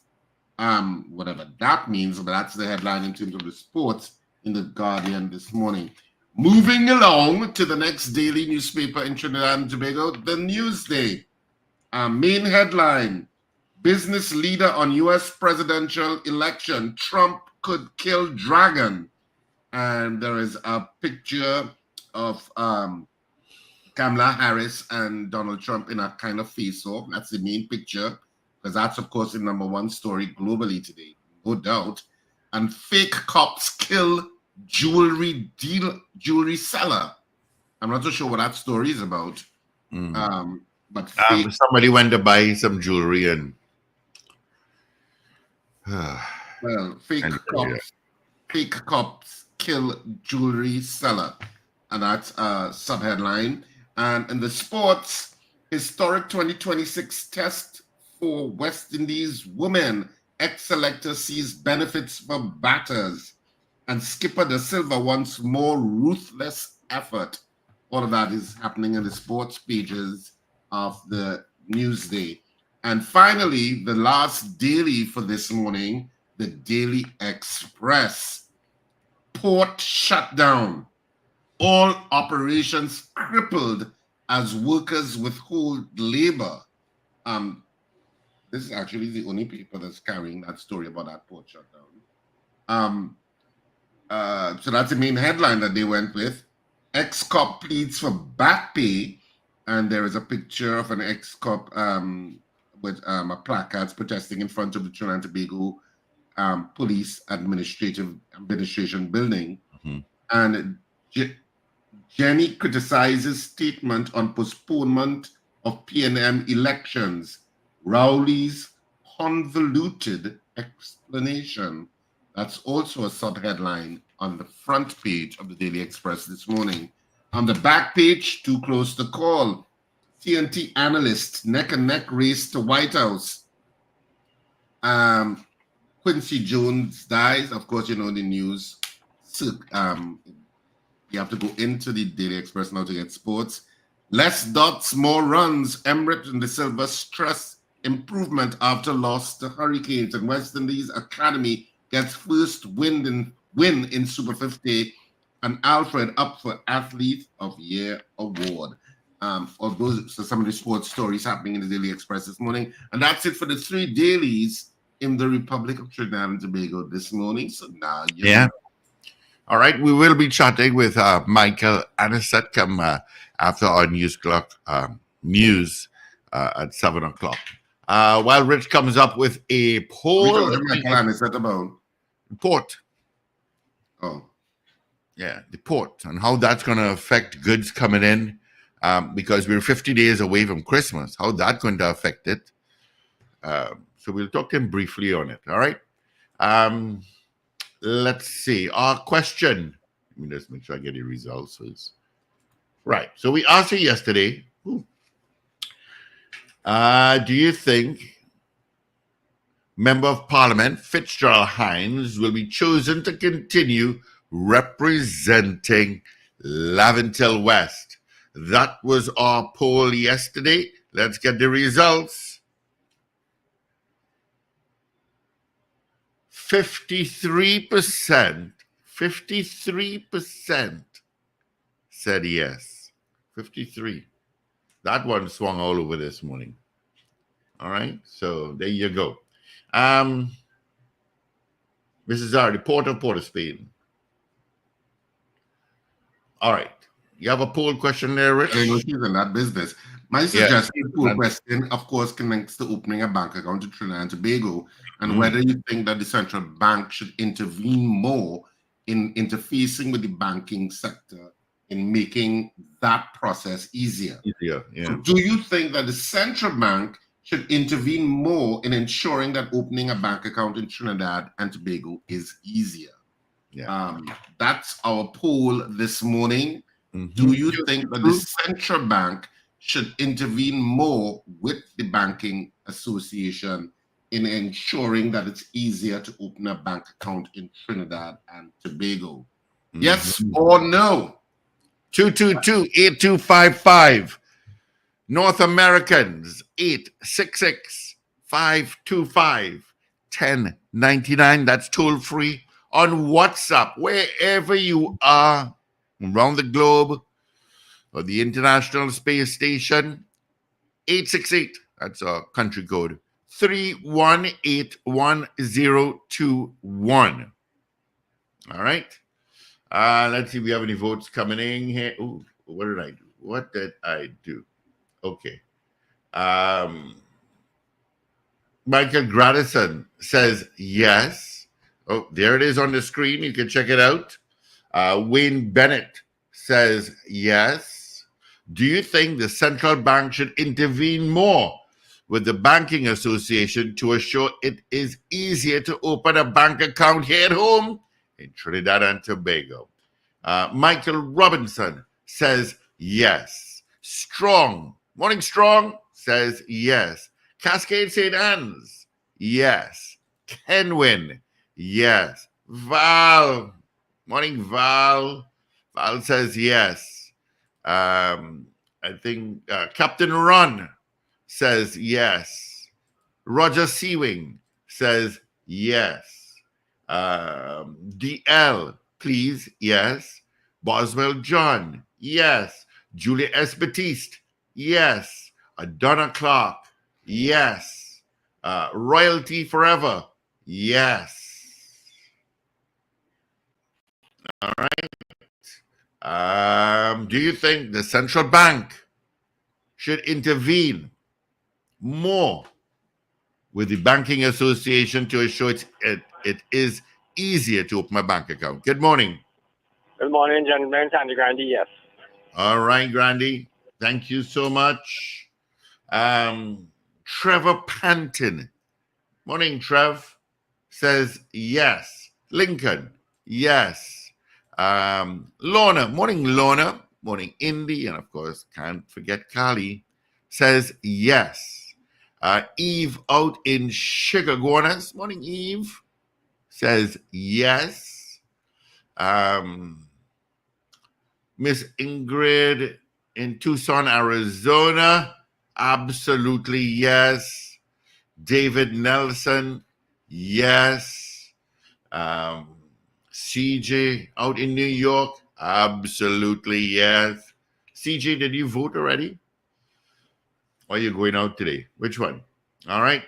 Whatever that means, but that's the headline in terms of the sports in the Guardian this morning. Moving along to the next daily newspaper in Trinidad and Tobago, the Newsday. Main headline, business leader on U.S. presidential election, Trump could kill dragon. And there is a picture of Kamala Harris and Donald Trump in a kind of face-off. That's the main picture, because that's, of course, the #1 story globally today, no doubt. And fake cops kill jewelry seller. I'm not so sure what that story is about. But somebody went to buy some jewelry and well, fake cops kill jewelry seller. And that's a subheadline. And in the sports, historic 2026 test for West Indies women. Ex-selector sees benefits for batters. And Skipper Da Silva wants more ruthless effort. All of that is happening in the sports pages of the Newsday. And finally, the last daily for this morning, the Daily Express. Port shut down. All operations crippled as workers withhold labor. This is actually the only paper that's carrying that story about that port shutdown. So that's the main headline that they went with. Ex-cop pleads for back pay, and there is a picture of an ex-cop with a placard protesting in front of the Trinidad and Tobago Police Administration building. And Jenny criticizes statement on postponement of PNM elections. Rowley's convoluted explanation. That's also a sub-headline on the front page of the Daily Express this morning. On the back page, too close to call. TNT analyst, neck-and-neck race to White House. Quincy Jones dies. Of course, you know the news. You have to go into the Daily Express now to get sports. Less dots, more runs. Emirates and the Silver stress improvement after loss to Hurricanes. And West Indies Academy gets first win in Super 50 and Alfred up for Athlete of Year award. So some of the sports stories happening in the Daily Express this morning. And that's it for the 3 dailies in the Republic of Trinidad and Tobago this morning. So now you know. All right, we will be chatting with Michael Anisette come after our news at 7 o'clock. While Rich comes up with a poll. About port. Oh. Yeah, the port and how that's going to affect goods coming in because we're 50 days away from Christmas. How that's going to affect it. So we'll talk to him briefly on it. All right. Let's see. Our question. Let me just make sure I get the results. Right. So we asked you yesterday, do you think Member of Parliament Fitzgerald Hines will be chosen to continue representing Laventille West? That was our poll yesterday. Let's get the results. 53% said yes. 53. That one swung all over this morning. All right, so there you go. Mrs. R, the Port of Port of Spain. All right. You have a poll question there, Rich? I know she's in that business. My suggested poll question, of course, connects to opening a bank account to Trinidad and Tobago and whether you think that the central bank should intervene more in interfacing with the banking sector in making that process easier. Yeah. So do you think that the central bank should intervene more in ensuring that opening a bank account in Trinidad and Tobago is easier? Yeah. That's our poll this morning. Do you think that the central bank should intervene more with the banking association in ensuring that it's easier to open a bank account in Trinidad and Tobago? Yes or no? 222-8255. North Americans, 866-525-1099. That's toll free on WhatsApp, wherever you are around the globe or the International Space Station. 868, that's our country code, 3181021. All right. Let's see if we have any votes coming in here. Ooh, what did I do? Okay. Michael Gradison says yes. Oh, there it is on the screen. You can check it out. Wayne Bennett says yes. Do you think the central bank should intervene more with the banking association to assure it is easier to open a bank account here at home in Trinidad and Tobago? Michael Robinson says yes. Strong, Morning Strong says yes. Cascade St. Anne's, yes. Kenwin, yes. Val, Morning Val. Val says yes. I think Captain Ron says yes. Roger Seawing says yes. DL, please, yes. Boswell John, yes. Julia S. Batiste, yes. Donna Clark, yes. Royalty Forever, yes. All right. Do you think the central bank should intervene more with the banking association to ensure it is easier to open a bank account? Good morning. Good morning, gentlemen. Sandy Grandy, yes. All right, Grandy. Thank you so much. Trevor Panton. Morning, Trev. Says yes. Lincoln, yes. Lorna. Morning, Lorna. Morning, Indy. And of course, can't forget Kali. Says yes. Eve out in Chicagonas. Morning, Eve. Says yes. Miss Ingrid in Tucson, Arizona. Absolutely yes. David Nelson, yes. CJ out in New York, Absolutely, yes. CJ, did you vote already? Or are you going out today? Which one? All right.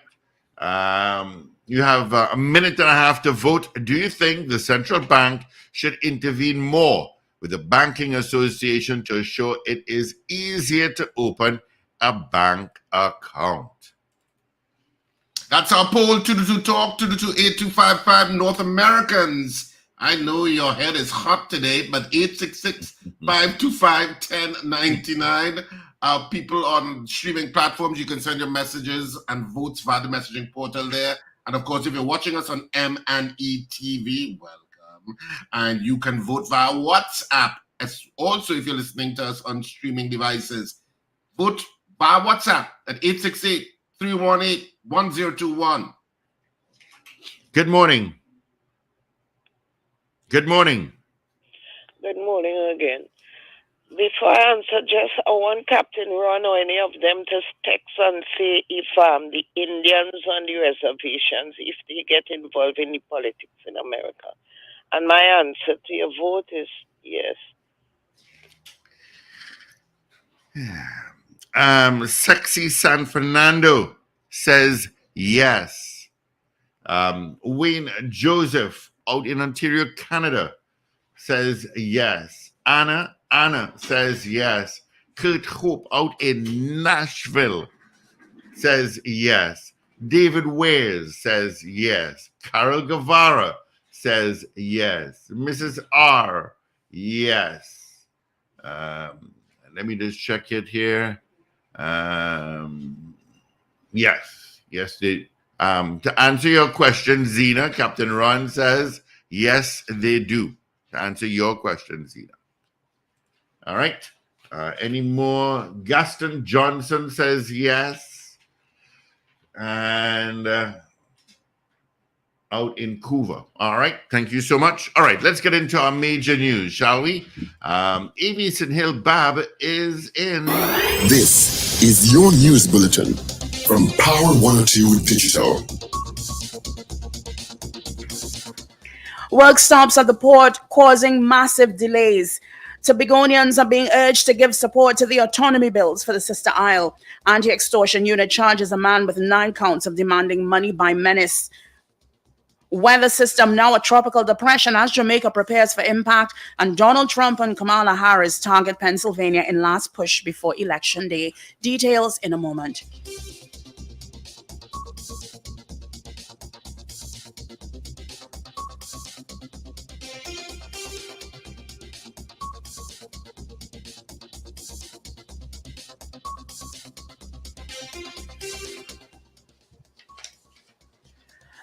You have a minute and a half to vote. Do you think the central bank should intervene more with the banking association to ensure it is easier to open a bank account? That's our poll. 222 Talk, 222-8255. North Americans, I know your head is hot today, but 866-525-1099. People on streaming platforms, you can send your messages and votes via the messaging portal there. And of course, if you're watching us on M&E TV, welcome. And you can vote via WhatsApp. Also, if you're listening to us on streaming devices, vote via WhatsApp at 868-318-1021. Good morning. Good morning. Good morning again. Before I answer, I want Captain Ron or any of them to text and say if the Indians on the reservations, if they get involved in the politics in America. And my answer to your vote is yes. Sexy San Fernando says yes. Wayne Joseph out in Ontario, Canada says yes. Anna says yes. Kurt Hope out in Nashville says yes. David Wares says yes. Carol Guevara says yes. Mrs. R, yes. Let me just check it here. Yes. To answer your question, Zena, Captain Ron says yes, they do. To answer your question, Zena. All right. Any more? Gaston Johnson says yes. And out in Couva. All right. Thank you so much. All right. Let's get into our major news, shall we? Aviation Hill Bab is in. This is your news bulletin from Power 102 Digital. Work stops at the port causing massive delays. Tobagonians are being urged to give support to the autonomy bills for the Sister Isle. Anti-extortion unit charges a man with 9 counts of demanding money by menace. Weather system now a tropical depression as Jamaica prepares for impact, and Donald Trump and Kamala Harris target Pennsylvania in last push before Election Day. Details in a moment.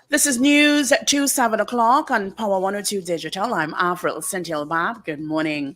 This is news at 7 o'clock on Power 102 Digital. I'm Avril Sentil-Bab. Good morning.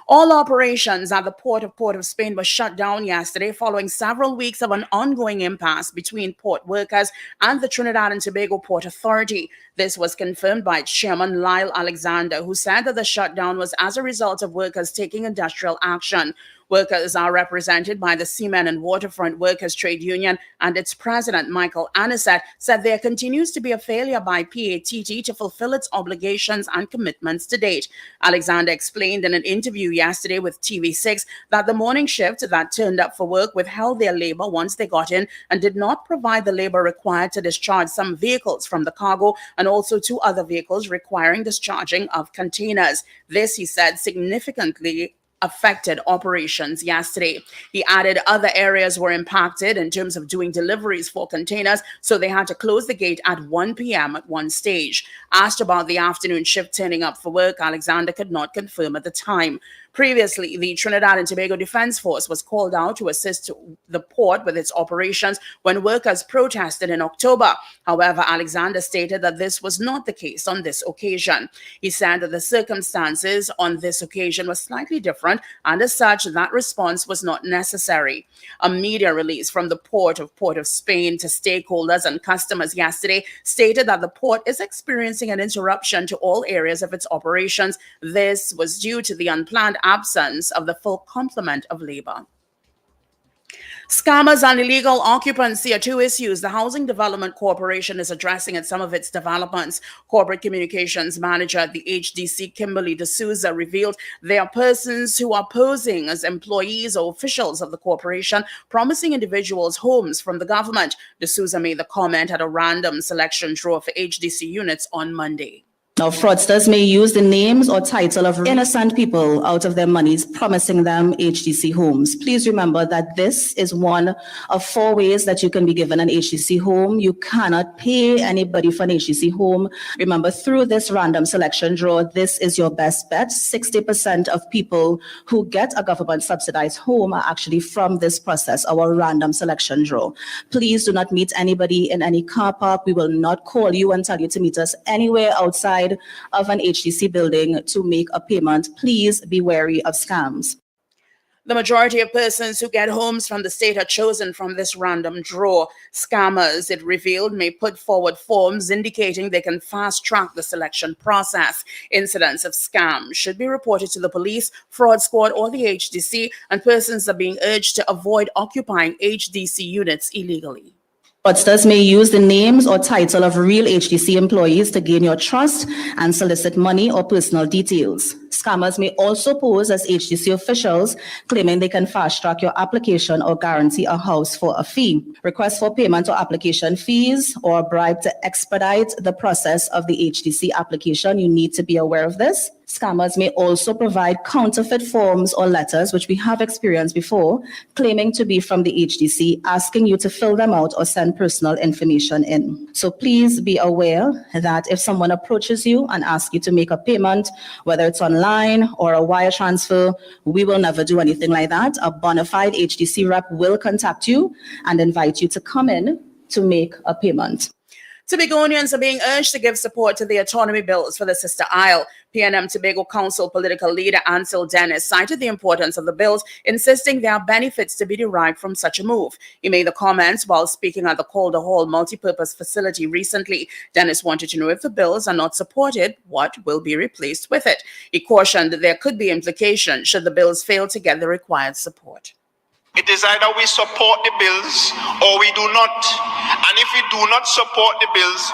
All operations at the Port of Spain were shut down yesterday following several weeks of an ongoing impasse between port workers and the Trinidad and Tobago Port Authority. This was confirmed by Chairman Lyle Alexander, who said that the shutdown was as a result of workers taking industrial action. Workers are represented by the Seamen and Waterfront Workers Trade Union, and its president, Michael Anisette, said there continues to be a failure by PATT to fulfill its obligations and commitments to date. Alexander explained in an interview yesterday with TV6 that the morning shift that turned up for work withheld their labor once they got in and did not provide the labor required to discharge some vehicles from the cargo and also 2 other vehicles requiring discharging of containers. This, he said, significantly affected operations yesterday. He added other areas were impacted in terms of doing deliveries for containers, so they had to close the gate at 1 p.m. at one stage. Asked about the afternoon shift turning up for work, Alexander could not confirm at the time. Previously, the Trinidad and Tobago Defense Force was called out to assist the port with its operations when workers protested in October. However, Alexander stated that this was not the case on this occasion. He said that the circumstances on this occasion were slightly different, and as such, that response was not necessary. A media release from the Port of Spain to stakeholders and customers yesterday stated that the port is experiencing an interruption to all areas of its operations. This was due to the unplanned absence of the full complement of labor. Scammers and illegal occupancy are two issues the Housing Development Corporation is addressing at some of its developments. Corporate Communications Manager at the HDC, Kimberly D'Souza, revealed there are persons who are posing as employees or officials of the corporation, promising individuals homes from the government. D'Souza made the comment at a random selection draw for HDC units on Monday. Now, fraudsters may use the names or title of innocent people out of their monies, promising them HDC homes. Please remember that this is one of 4 ways that you can be given an HDC home. You cannot pay anybody for an HDC home. Remember, through this random selection draw, this is your best bet. 60% of people who get a government subsidized home are actually from this process, our random selection draw. Please do not meet anybody in any car park. We will not call you and tell you to meet us anywhere outside of an HDC building to make a payment. Please be wary of scams. The majority of persons who get homes from the state are chosen from this random draw. Scammers, it revealed, may put forward forms indicating they can fast-track the selection process. Incidents of scams should be reported to the police, fraud squad, or the HDC, and persons are being urged to avoid occupying HDC units illegally. Fraudsters may use the names or title of real HDC employees to gain your trust and solicit money or personal details. Scammers may also pose as HDC officials, claiming they can fast-track your application or guarantee a house for a fee. Requests for payment or application fees or bribe to expedite the process of the HDC application. You need to be aware of this. Scammers may also provide counterfeit forms or letters, which we have experienced before, claiming to be from the HDC, asking you to fill them out or send personal information in. So please be aware that if someone approaches you and asks you to make a payment, whether it's online or a wire transfer, we will never do anything like that. A bona fide HDC rep will contact you and invite you to come in to make a payment. Tobagonians are being urged to give support to the autonomy bills for the Sister Isle. PNM Tobago Council political leader Ansel Dennis cited the importance of the bills, insisting there are benefits to be derived from such a move. He made the comments while speaking at the Calder Hall multipurpose facility recently. Dennis wanted to know if the bills are not supported, what will be replaced with it. He cautioned that there could be implications should the bills fail to get the required support. It is either we support the bills or we do not. And if we do not support the bills,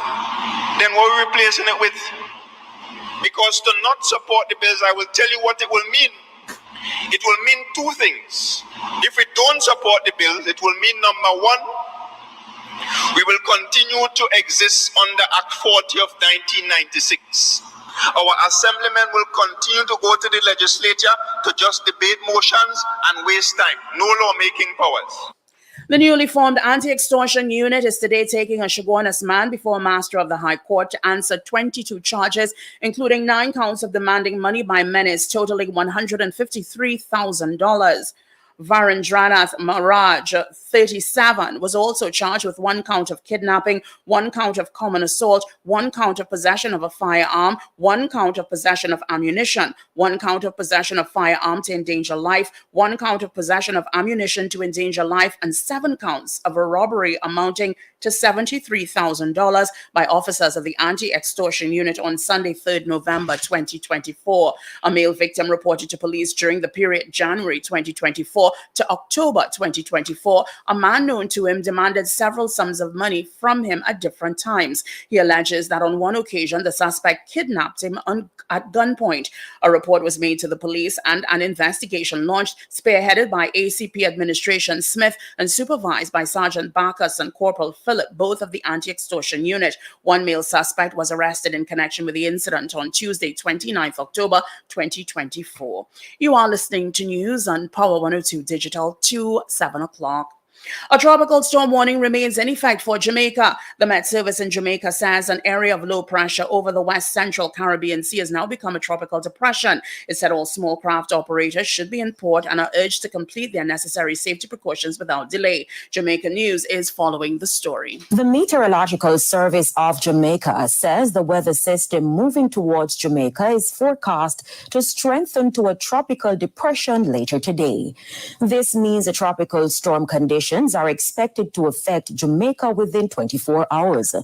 then what are we replacing it with? Because to not support the bills, I will tell you what it will mean. It will mean two things. If we don't support the bills, it will mean, number one, we will continue to exist under Act 40 of 1996. Our assemblymen will continue to go to the legislature to just debate motions and waste time. No lawmaking powers. The newly formed anti-extortion unit is today taking a Shogunas man before a master of the High Court to answer 22 charges, including 9 counts of demanding money by menace, totaling $153,000. Varendranath Maharaj, 37, was also charged with 1 count of kidnapping, 1 count of common assault, 1 count of possession of a firearm, 1 count of possession of ammunition, 1 count of possession of firearm to endanger life, 1 count of possession of ammunition to endanger life, and 7 counts of a robbery amounting to $73,000 by officers of the Anti-Extortion Unit on Sunday, 3rd November 2024. A male victim reported to police during the period January 2024 to October 2024. A man known to him demanded several sums of money from him at different times. He alleges that on one occasion, the suspect kidnapped him at gunpoint. A report was made to the police and an investigation launched, spearheaded by ACP Administration Smith and supervised by Sergeant Bacchus and Corporal Phillip, both of the Anti-Extortion Unit. 1 male suspect was arrested in connection with the incident on Tuesday, 29th October 2024. You are listening to news on Power 102 Digital to 7 o'clock. A tropical storm warning remains in effect for Jamaica. The Met Service in Jamaica says an area of low pressure over the west central Caribbean Sea has now become a tropical depression. It said all small craft operators should be in port and are urged to complete their necessary safety precautions without delay. Jamaica News is following the story. The Meteorological Service of Jamaica says the weather system moving towards Jamaica is forecast to strengthen to a tropical depression later today. This means a tropical storm condition conditions are expected to affect Jamaica within 24 hours.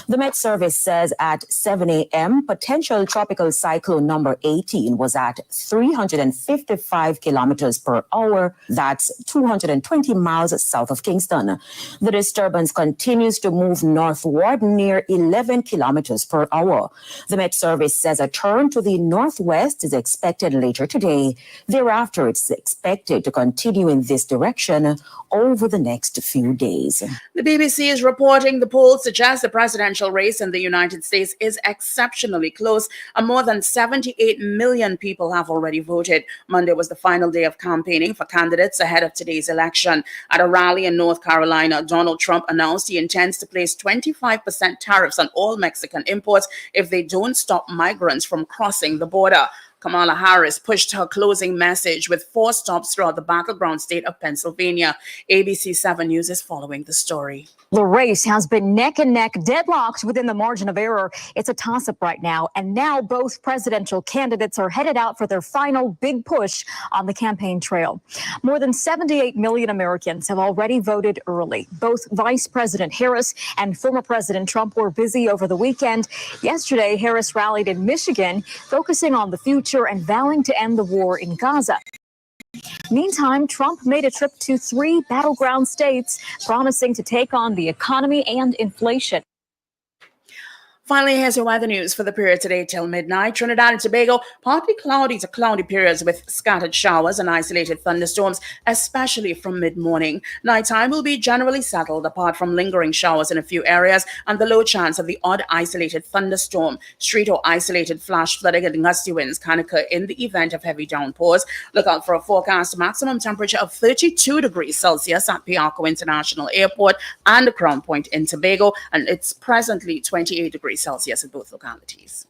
The Met Service says at 7 a.m., potential tropical cyclone number 18 was at 355 kilometers per hour. That's 220 miles south of Kingston. The disturbance continues to move northward near 11 kilometers per hour. The Met Service says a turn to the northwest is expected later today. Thereafter, it's expected to continue in this direction over the next few days. The BBC is reporting the polls suggest the presidential race in the United States is exceptionally close, and more than 78 million people have already voted. Monday was the final day of campaigning for candidates ahead of today's election. At a rally in North Carolina, Donald Trump announced he intends to place 25% tariffs on all Mexican imports if they don't stop migrants from crossing the border. Kamala Harris pushed her closing message with 4 stops throughout the battleground state of Pennsylvania. ABC 7 News is following the story. The race has been neck and neck, deadlocked within the margin of error. It's a toss-up right now, and now both presidential candidates are headed out for their final big push on the campaign trail. More than 78 million Americans have already voted early. Both Vice President Harris and former President Trump were busy over the weekend. Yesterday, Harris rallied in Michigan, focusing on the future and vowing to end the war in Gaza. Meantime, Trump made a trip to 3 battleground states, promising to take on the economy and inflation. Finally, here's your weather news for the period today till midnight. Trinidad and Tobago, partly cloudy to cloudy periods with scattered showers and isolated thunderstorms, especially from mid-morning. Nighttime will be generally settled, apart from lingering showers in a few areas and the low chance of the odd isolated thunderstorm. Street or isolated flash flooding and gusty winds can occur in the event of heavy downpours. Look out for a forecast maximum temperature of 32 degrees Celsius at Piarco International Airport and Crown Point in Tobago, and it's presently 28 degrees Celsius in both localities.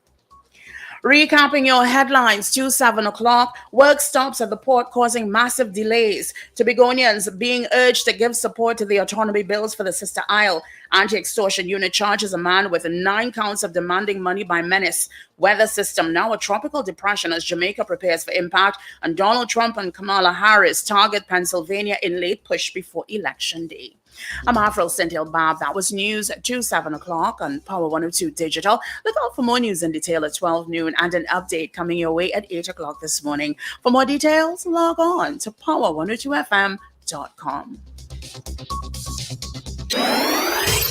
Recapping your headlines to 7 o'clock, work stops at the port causing massive delays. Tobagonians being urged to give support to the autonomy bills for the sister isle. Anti-extortion unit charges a man with 9 counts of demanding money by menace. Weather system now a tropical depression as Jamaica prepares for impact. And Donald Trump and Kamala Harris target Pennsylvania in late push before Election Day. I'm Avril Cynthia Bob. That was news to 7 o'clock on Power 102 Digital. Look out for more news in detail at 12 noon and an update coming your way at 8 o'clock this morning. For more details, log on to power102fm.com.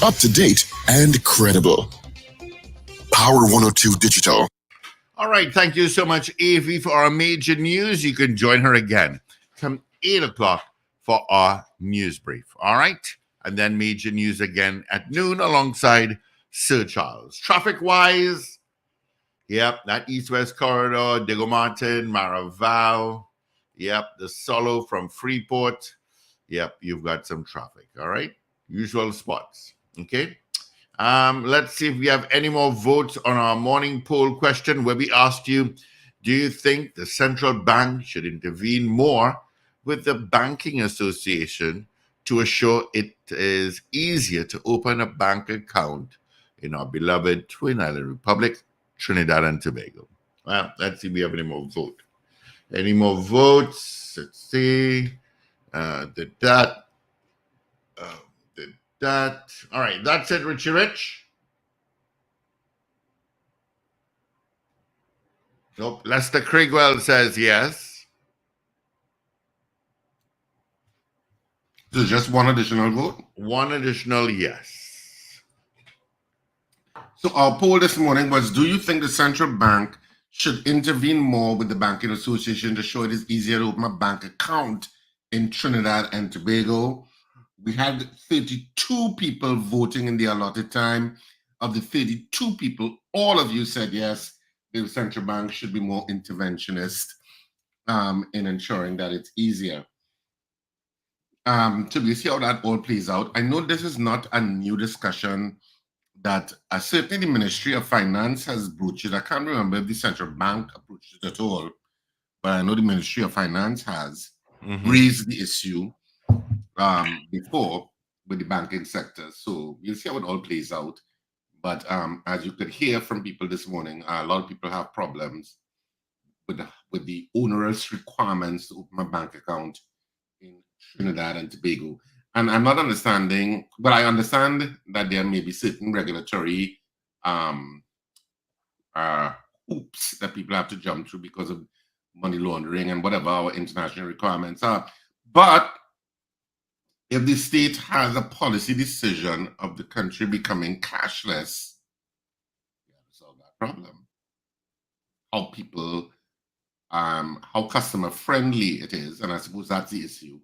Up to date and credible. Power 102 Digital. All right. Thank you so much, Avi, for our major news. You can join her again come 8 o'clock for our news brief. All right. And then major news again at noon alongside Sir Charles. Traffic-wise, yep, that east-west corridor, Diego Martin, Maraval, yep, the Solo from Freeport. Yep, you've got some traffic. All right. Usual spots. Okay. Let's see if we have any more votes on our morning poll question where we asked you, do you think the central bank should intervene more with the Banking Association to assure it is easier to open a bank account in our beloved Twin Island Republic, Trinidad and Tobago? Well, let's see if we have any more votes. Any more votes? Let's see. Did that. All right, that's it, Richie Rich. Nope. Lester Crigwell says yes. So just one additional vote? One additional yes. So our poll this morning was, do you think the central bank should intervene more with the Banking Association to show it is easier to open a bank account in Trinidad and Tobago? We had 32 people voting in the allotted time. Of the 32 people, all of you said yes, the central bank should be more interventionist in ensuring that it's easier. So we see how that all plays out. I know this is not a new discussion that certainly the Ministry of Finance has broached it. I can't remember if the central bank approached it at all, but I know the Ministry of Finance has raised the issue before with the banking sector. So we'll see how it all plays out. But as you could hear from people this morning, a lot of people have problems with the onerous requirements to open a bank account in Trinidad and Tobago. And I'm not understanding, but I understand that there may be certain regulatory hoops that people have to jump through because of money laundering and whatever our international requirements are. But if the state has a policy decision of the country becoming cashless, you have to solve that problem. How people, how customer friendly it is, and I suppose that's the issue.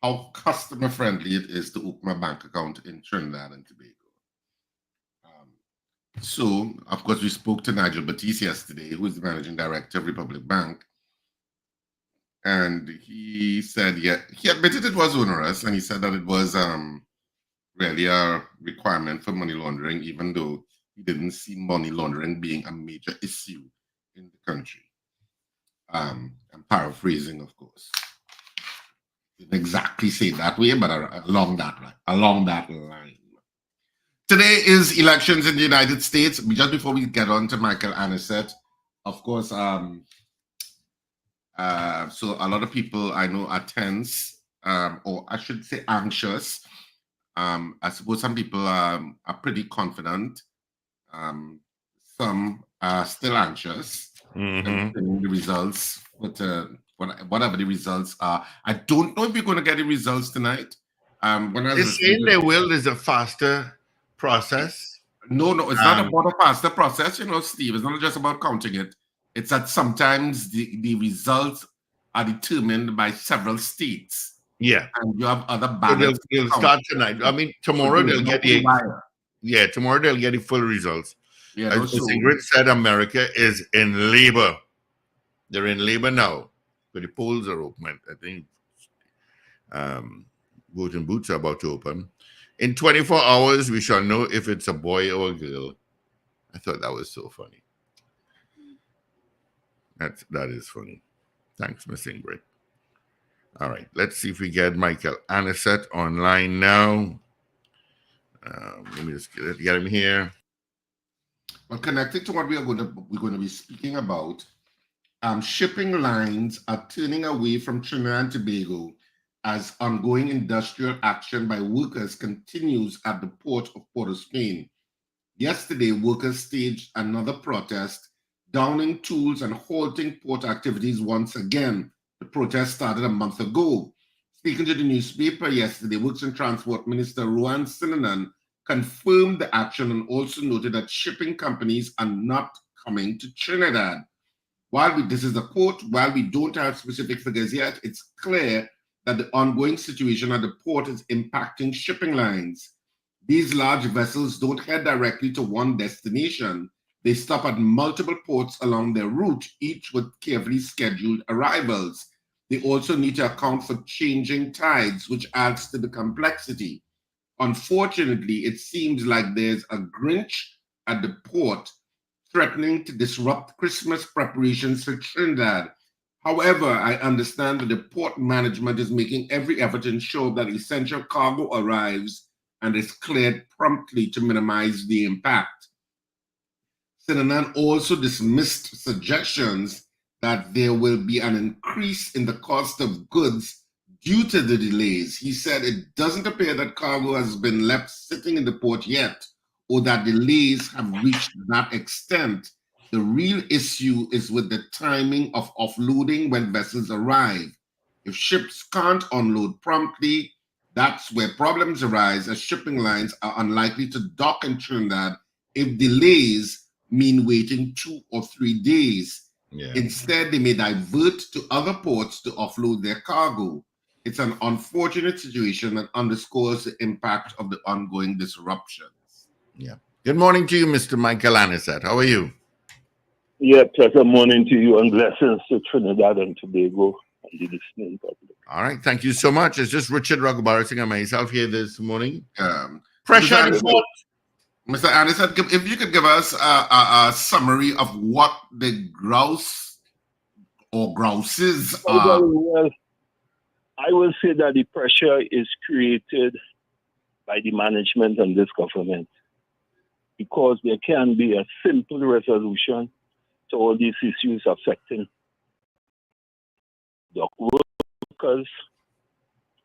How customer friendly it is to open a bank account in Trinidad and Tobago. So, of course, we spoke to Nigel Batiste yesterday, who is the managing director of Republic Bank. And he said, yeah, he admitted it was onerous, and he said that it was really a requirement for money laundering, even though he didn't see money laundering being a major issue in the country. I'm paraphrasing, of course. Didn't exactly say it that way, but along that line. Today is elections in the United States. Just before we get on to Michael Anisette, of course, so a lot of people I know are tense, or I should say anxious. I suppose some people are pretty confident. Some are still anxious. The results, but whatever the results are, I don't know if we're going to get the results tonight. They're saying they will. There's a faster process. No, it's not about a faster process, Steve. It's not just about counting it. It's that sometimes the results are determined by several states. Yeah. And you have other So ballots. they'll start tonight. I mean, tomorrow they'll get tomorrow they'll get the full results. Yeah, as Ingrid said, America is in labor. They're in labor now. But the polls are open. I think voting booths are about to open. In 24 hours, we shall know if it's a boy or a girl. I thought that was so funny. That is funny. Thanks, Miss Ingrid. All right, let's see if we get Michael Anisette online now. Let me just get him here. Well, connected to what we're going to be speaking about, shipping lines are turning away from Trinidad and Tobago as ongoing industrial action by workers continues at the port of Port-of-Spain. Yesterday, workers staged another protest, downing tools and halting port activities once again. The protest started a month ago. Speaking to the newspaper yesterday, Works and Transport Minister Rohan Sinanan confirmed the action and also noted that shipping companies are not coming to Trinidad. This is a quote, while we don't have specific figures yet, it's clear that the ongoing situation at the port is impacting shipping lines. These large vessels don't head directly to one destination. They stop at multiple ports along their route, each with carefully scheduled arrivals. They also need to account for changing tides, which adds to the complexity. Unfortunately, it seems like there's a Grinch at the port threatening to disrupt Christmas preparations for Trinidad. However, I understand that the port management is making every effort to ensure that essential cargo arrives and is cleared promptly to minimize the impact. Sinanan also dismissed suggestions that there will be an increase in the cost of goods due to the delays. He said it doesn't appear that cargo has been left sitting in the port yet, or that delays have reached that extent. The real issue is with the timing of offloading when vessels arrive. If ships can't unload promptly, that's where problems arise, as shipping lines are unlikely to dock in Trinidad if delays mean waiting 2 or 3 days. Yeah. Instead, they may divert to other ports to offload their cargo. It's an unfortunate situation that underscores the impact of the ongoing disruptions. Yeah. Good morning to you, Mr. Michael Anisette. How are you? Yeah, pleasant morning to you and blessings to Trinidad and Tobago and the listening public. All right, thank you so much. It's just Richard Ragoobarsingh and myself here this morning. Pressure and fault. Mr. Anisette, if you could give us a summary of what the grouse or grouses are. Well, I will say that the pressure is created by the management and this government, because there can be a simple resolution to all these issues affecting dock workers,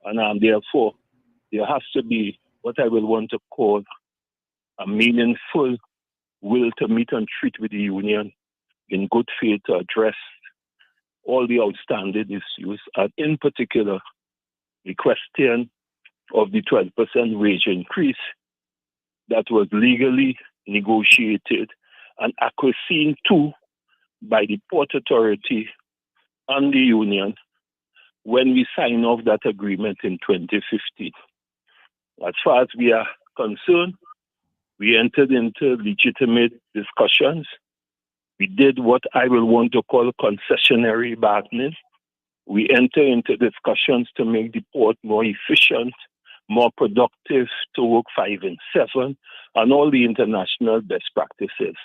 and therefore there has to be what I will want to call a meaningful will to meet and treat with the union in good faith to address all the outstanding issues, and in particular, the question of the 12% wage increase that was legally negotiated and acquiesced to by the Port Authority and the union when we signed off that agreement in 2015. As far as we are concerned, we entered into legitimate discussions. We did what I will want to call concessionary bargaining. We entered into discussions to make the port more efficient, more productive, to work 5 and 7, and all the international best practices.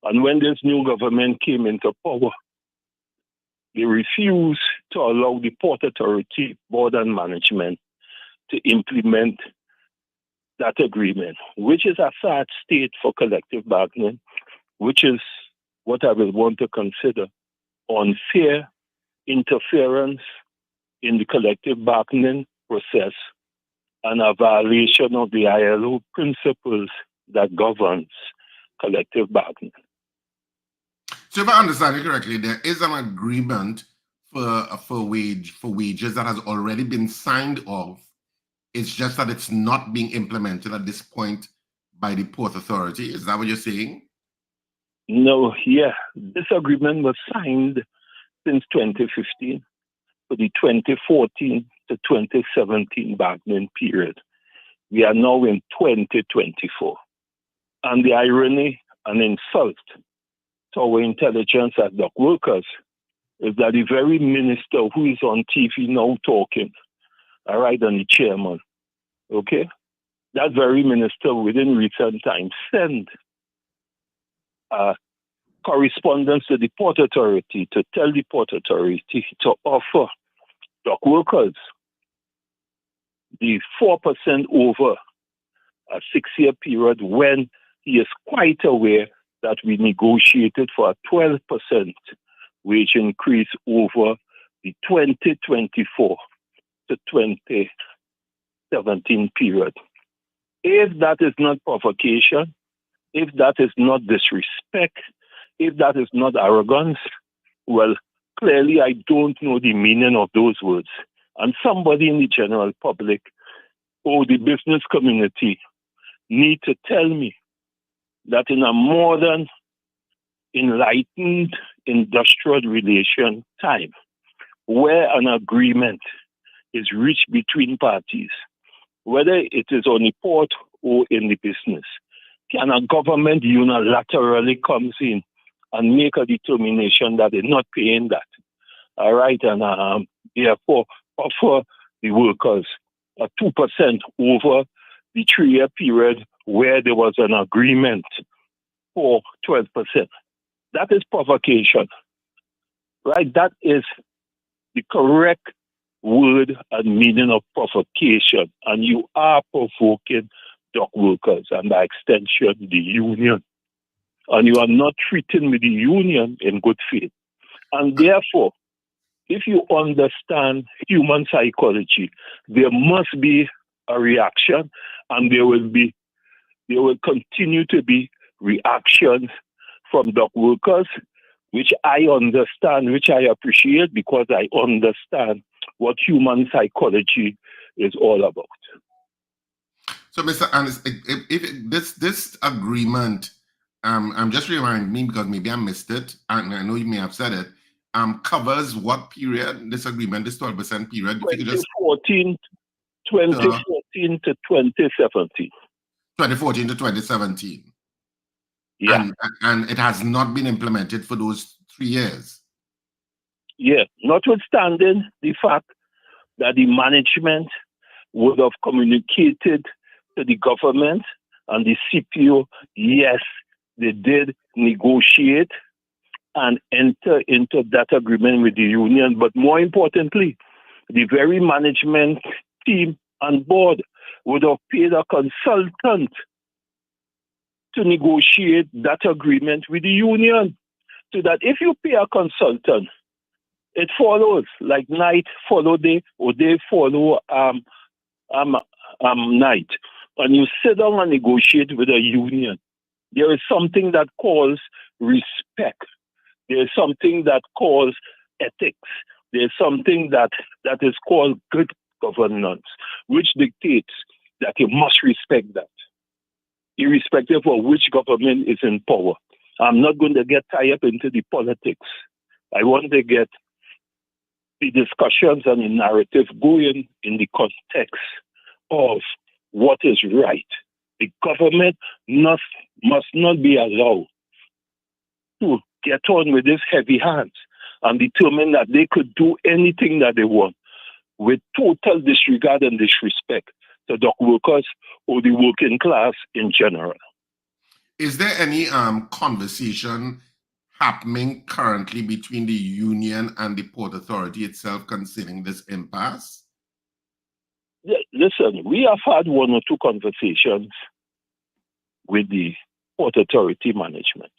And when this new government came into power, they refused to allow the Port Authority board and management to implement that agreement, which is a sad state for collective bargaining, which is what I will want to consider unfair interference in the collective bargaining process and a violation of the ILO principles that governs collective bargaining. So if I understand it correctly, there is an agreement for wages that has already been signed off. It's just that it's not being implemented at this point by the Port Authority. Is that what you're saying? No, yeah. This agreement was signed since 2015 for the 2014 to 2017 bargaining period. We are now in 2024. And the irony and insult to our intelligence as dock workers is that the very minister who is on TV now talking, all right, and the chairman, okay, that very minister within recent times sent correspondence to the Port Authority to tell the Port Authority to offer dock workers the 4% over a 6-year period when he is quite aware that we negotiated for a 12% wage increase over the 2024 to 2017 period. If that is not provocation, if that is not disrespect, if that is not arrogance, well, clearly I don't know the meaning of those words. And somebody in the general public or the business community need to tell me that in a modern, enlightened industrial relation time, where an agreement is reached between parties, whether it is on the port or in the business, can a government unilaterally comes in and make a determination that they're not paying that? All right, and therefore offer the workers a 2% over the 3-year period where there was an agreement for 12%. That is provocation, right? That is the correct word and meaning of provocation, and you are provoking dock workers and by extension the union, and you are not treating with the union in good faith. And therefore, if you understand human psychology, there must be a reaction, and there will continue to be reactions from dock workers, which I understand, which I appreciate, because I understand what human psychology is all about. So, Mr. Anderson, if this agreement, I'm just reminding me because maybe I missed it, and I know you may have said it, covers what period, this agreement, this 12% period? 2014 to 2017. 2014 to 2017. Yeah. And it has not been implemented for those 3 years. Yeah, notwithstanding the fact that the management would have communicated to the government and the CPO, yes, they did negotiate and enter into that agreement with the union. But more importantly, the very management team and board would have paid a consultant to negotiate that agreement with the union. So that if you pay a consultant, it follows, like night follow day, or day follow night, and you sit down and negotiate with a union, there is something that calls respect. There is something that calls ethics. There is something that is called good governance, which dictates that you must respect that, irrespective of which government is in power. I'm not going to get tied up into the politics. I want to get the discussions and the narrative going in the context of what is right. The government must not be allowed to get on with this heavy hands and determine that they could do anything that they want with total disregard and disrespect to dock workers or the working class in general. Is there any conversation happening currently between the union and the Port Authority itself concerning this impasse? Yeah, listen, we have had one or two conversations with the Port Authority management.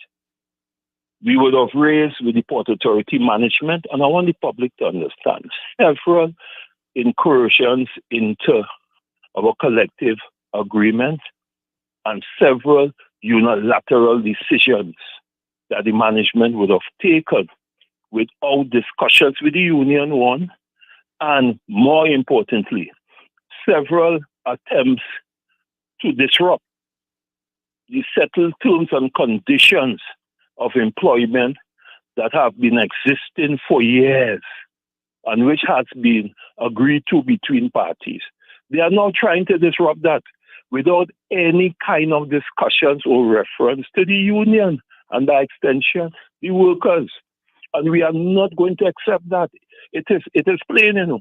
We would have raised with the Port Authority management, and I want the public to understand, several incursions into our collective agreement and several unilateral decisions that the management would have taken without discussions with the union, one, and more importantly, several attempts to disrupt the settled terms and conditions of employment that have been existing for years and which has been agreed to between parties. They are now trying to disrupt that without any kind of discussions or reference to the union and by extension, the workers. And we are not going to accept that. It is plain, you know.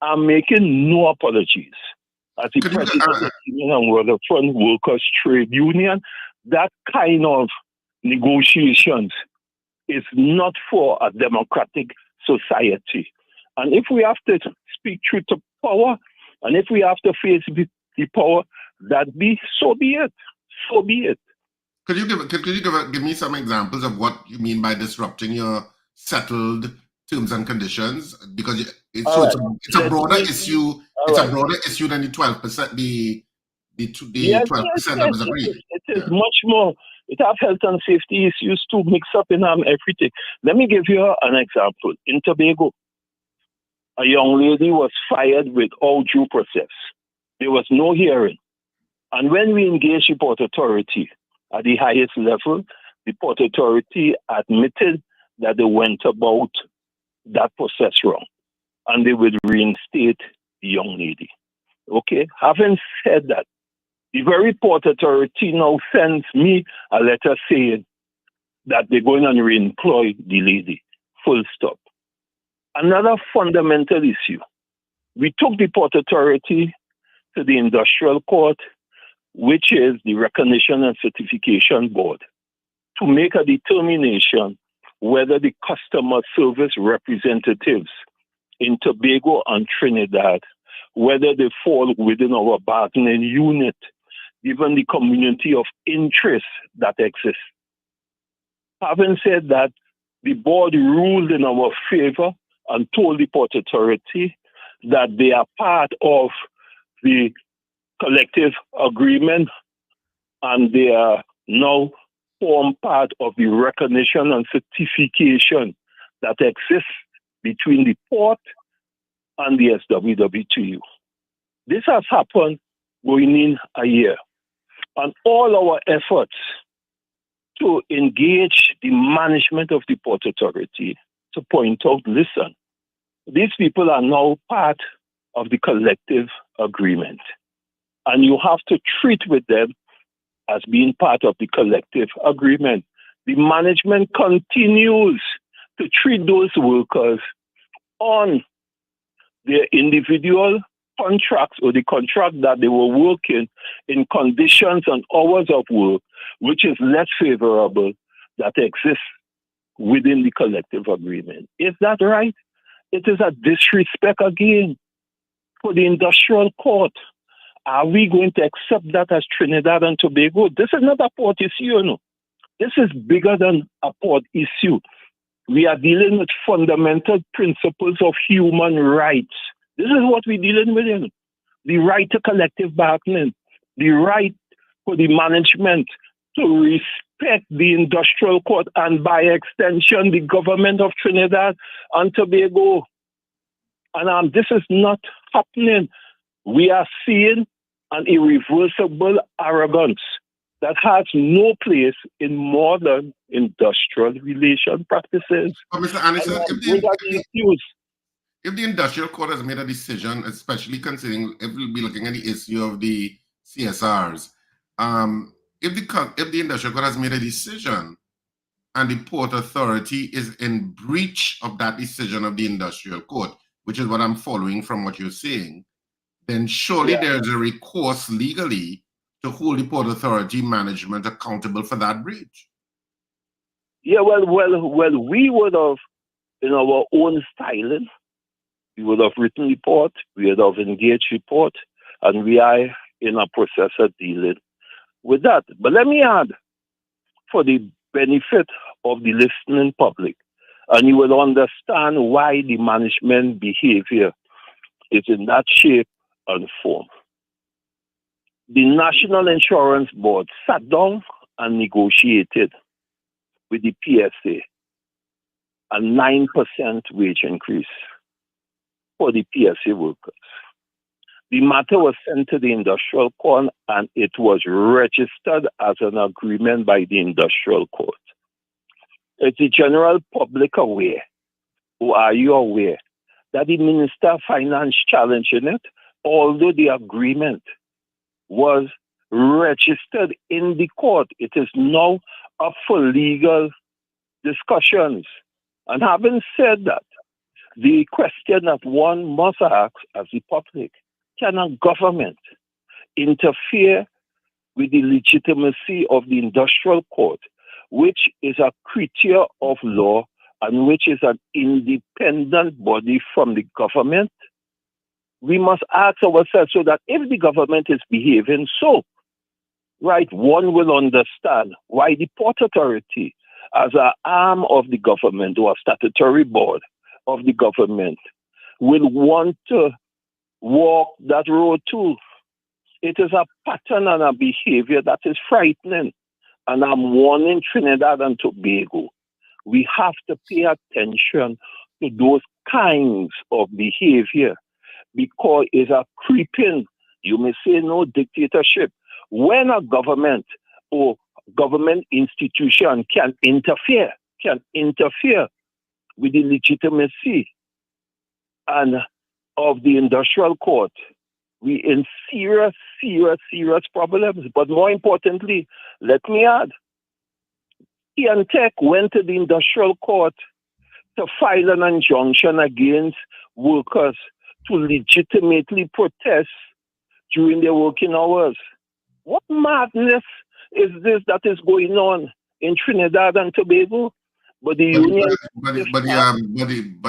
I'm making no apologies. As the president of the Union Waterfront Workers Trade Union, that kind of negotiations is not for a democratic society. And if we have to speak truth to power, and if we have to face the power, so be it. So be it. Could you give me some examples of what you mean by disrupting your settled terms and conditions? Because it's a broader issue. It's a broader issue than the 12%. The 12% that was agreed. It is much more. It has health and safety issues to mix up in everything. Let me give you an example. In Tobago, a young lady was fired without due process. There was no hearing. And when we engaged the Port Authority at the highest level, the Port Authority admitted that they went about that process wrong. And they would reinstate the young lady. Okay? Having said that, the very Port Authority now sends me a letter saying that they're going to re-employ the lady. Full stop. Another fundamental issue. We took the Port Authority to the Industrial Court, which is the Recognition and Certification Board, to make a determination whether the customer service representatives in Tobago and Trinidad, whether they fall within our bargaining unit, given the community of interest that exists. Having said that, the board ruled in our favor and told the Port Authority that they are part of the collective agreement and they are now form part of the recognition and certification that exists between the port and the SWWTU. This has happened going in a year. And all our efforts to engage the management of the Port Authority to point out, listen, these people are now part of the collective agreement. And you have to treat with them as being part of the collective agreement. The management continues to treat those workers on their individual contracts or the contract that they were working in conditions and hours of work, which is less favorable that exists within the collective agreement. Is that right? It is a disrespect again for the industrial court. Are we going to accept that as Trinidad and Tobago? This is not a port issue, you know. This is bigger than a port issue. We are dealing with fundamental principles of human rights. This is what we're dealing with. You know. the right to collective bargaining, the right for the management to respect the industrial court and by extension the government of Trinidad and Tobago. And this is not happening. We are seeing an irreversible arrogance that has no place in modern industrial relation practices. But Mr. Anderson, if the industrial court has made a decision, especially considering if we'll be looking at the issue of the CSRs, if the industrial court has made a decision and the port authority is in breach of that decision of the industrial court, which is what I'm following from what you're saying, then surely there's a recourse legally to hold the port authority management accountable for that breach. Yeah, well, we would have, in our own styling, we would have written report, we would have engaged report, and we are in a process of dealing with that. But let me add, for the benefit of the listening public, and you will understand why the management behavior is in that shape and form. The National Insurance Board sat down and negotiated with the PSA a 9% wage increase for the PSA workers. The matter was sent to the industrial court and it was registered as an agreement by the industrial court. Is the general public aware, or are you aware, that the Minister of Finance challenging it, although the agreement was registered in the court, it is now up for legal discussions. And having said that, the question that one must ask as the public, can a government interfere with the legitimacy of the industrial court, which is a creature of law and which is an independent body from the government? We must ask ourselves so that if the government is behaving so, right, one will understand why the Port Authority, as an arm of the government or a statutory board of the government, will want to walk that road too. It is a pattern and a behavior that is frightening. And I'm warning Trinidad and Tobago, we have to pay attention to those kinds of behavior because it's a creeping, you may say no dictatorship. When a government or government institution can interfere with the legitimacy and of the industrial court, we in serious problems. But more importantly, let me add, Tech went to the industrial court to file an injunction against workers to legitimately protest during their working hours. What madness is this that is going on in Trinidad and Tobago? But the union, but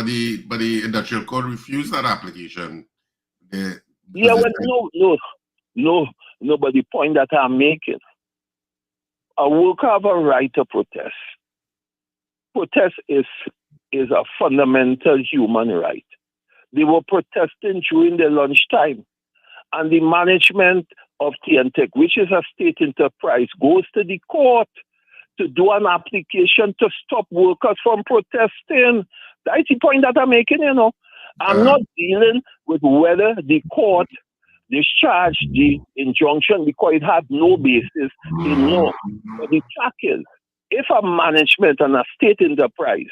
the industrial court refused that application. No. But the point that I'm making, a worker have a right to protest. Protest is a fundamental human right. They were protesting during their lunchtime, and the management of Tech, which is a state enterprise, goes to the court to do an application to stop workers from protesting. That's the point that I'm making, I'm not dealing with whether the court discharged the injunction because it had no basis in law. But the fact is, if a management and a state enterprise,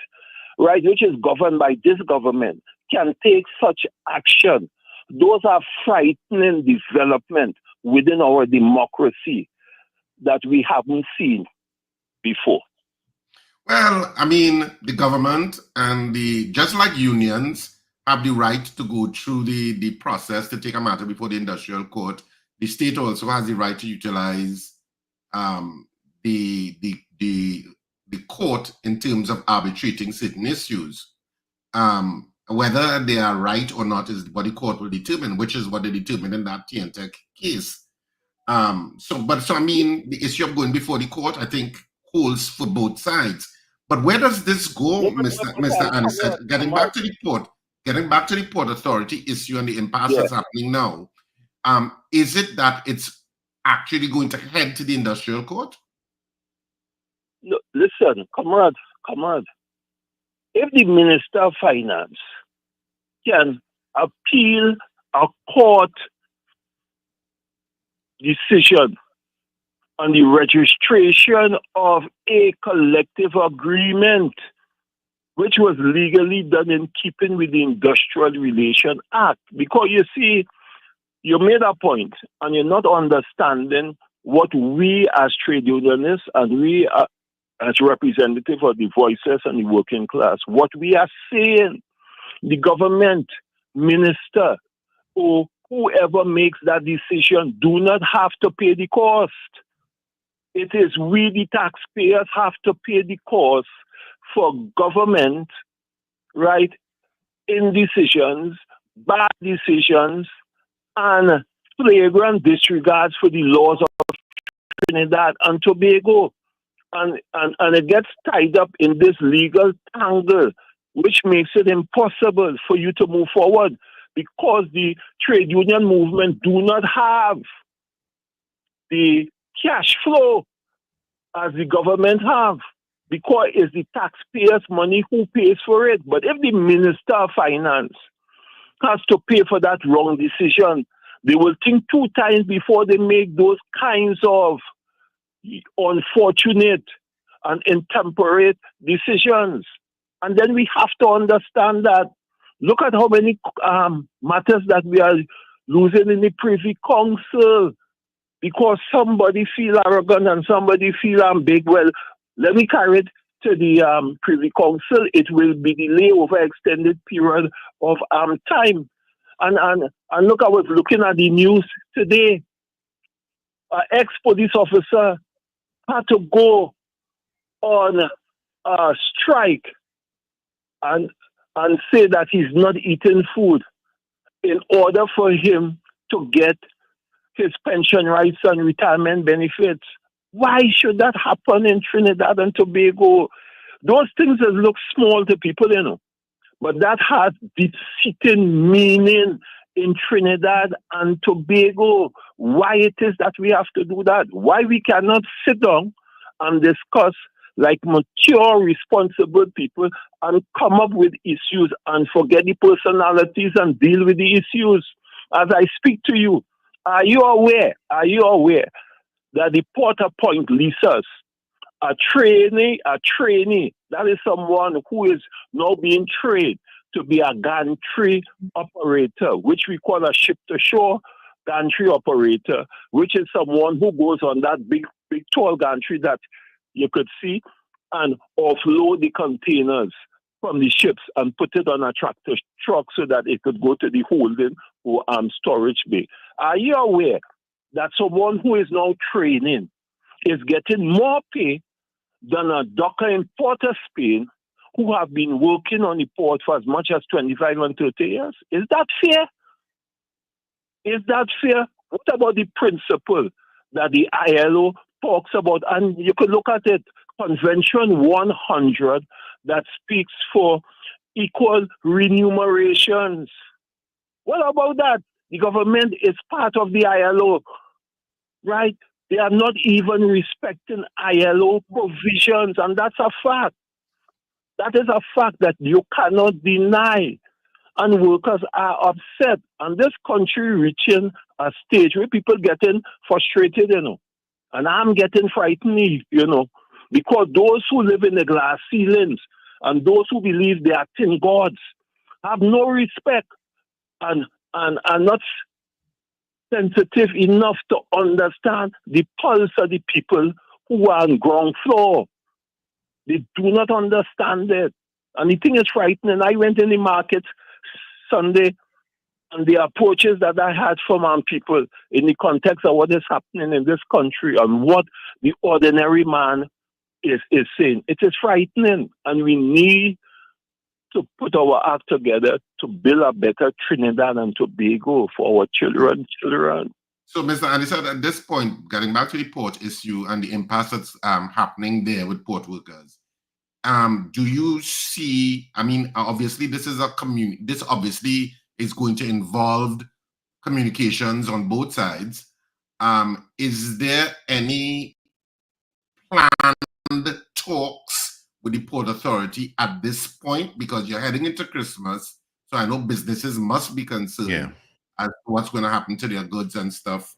right, which is governed by this government, can take such action, those are frightening development within our democracy that we haven't seen before. Well, I mean, the government and just like unions have the right to go through the process to take a matter before the industrial court. The state also has the right to utilize the court in terms of arbitrating certain issues. Whether they are right or not is what the court will determine, which is what they determined in that Tech case. So I mean, the issue of going before the court, I think, holds for both sides. But where does this go, Mr. Anderson? Getting back to the Port Authority issue and the impasse that's happening now. Is it that it's actually going to head to the industrial court? No, listen, comrades. If the Minister of Finance can appeal a court decision on the registration of a collective agreement, which was legally done in keeping with the Industrial Relation Act. Because you see, you made a point and you're not understanding what we as trade unionists and we as representatives of the voices and the working class, what we are saying, the government, minister, or whoever makes that decision do not have to pay the cost. It is we, the taxpayers, have to pay the cost for government, right, indecisions, bad decisions, and flagrant disregards for the laws of Trinidad and Tobago. And it gets tied up in this legal tangle, which makes it impossible for you to move forward because the trade union movement do not have the cash flow as the government have, because it's the taxpayers' money who pays for it. But if the Minister of Finance has to pay for that wrong decision, they will think 2 times before they make those kinds of unfortunate and intemperate decisions. And then we have to understand that, look at how many matters that we are losing in the Privy Council because somebody feel arrogant and somebody feel I'm big. Well, let me carry it to the Privy Council. It will be delayed over extended period of time. And look, I was looking at the news today. An ex-police officer had to go on a strike and say that he's not eating food in order for him to get his pension rights and retirement benefits. Why should that happen in Trinidad and Tobago? Those things that look small to people, you know, but that has deep-seated meaning in Trinidad and Tobago. Why it is that we have to do that? Why we cannot sit down and discuss like mature, responsible people and come up with issues and forget the personalities and deal with the issues. As I speak to you, are you aware that the Port-au-Point leases a trainee, that is someone who is now being trained to be a gantry operator, which we call a ship-to-shore gantry operator, which is someone who goes on that big tall gantry that you could see and offload the containers from the ships and put it on a tractor truck so that it could go to the holding or storage bay. Are you aware that someone who is now training is getting more pay than a docker in Port of Spain who have been working on the port for as much as 25 and 30 years? Is that fair? Is that fair? What about the principle that the ILO talks about? And you could look at it, Convention 100, that speaks for equal remunerations. What about that? The government is part of the ILO, right? They are not even respecting ILO provisions, and that's a fact. That is a fact that you cannot deny. And workers are upset. And this country reaching a stage where people getting frustrated, you know. And I'm getting frightened, you know, because those who live in the glass ceilings and those who believe they are tin gods have no respect and are not sensitive enough to understand the pulse of the people who are on ground floor. They do not understand it. And the thing is frightening. I went in the market Sunday, and the approaches that I had from people in the context of what is happening in this country and what the ordinary man is saying, it is frightening. And we need to put our act together to build a better Trinidad and Tobago for our children. So, Mr. Anderson, at this point, getting back to the port issue and the impasse that's happening there with port workers, do you see, I mean, obviously this is a community, this obviously is going to involve communications on both sides. Is there any planned talks with the Port Authority at this point? Because you're heading into Christmas, so I know businesses must be concerned as to what's going to happen to their goods and stuff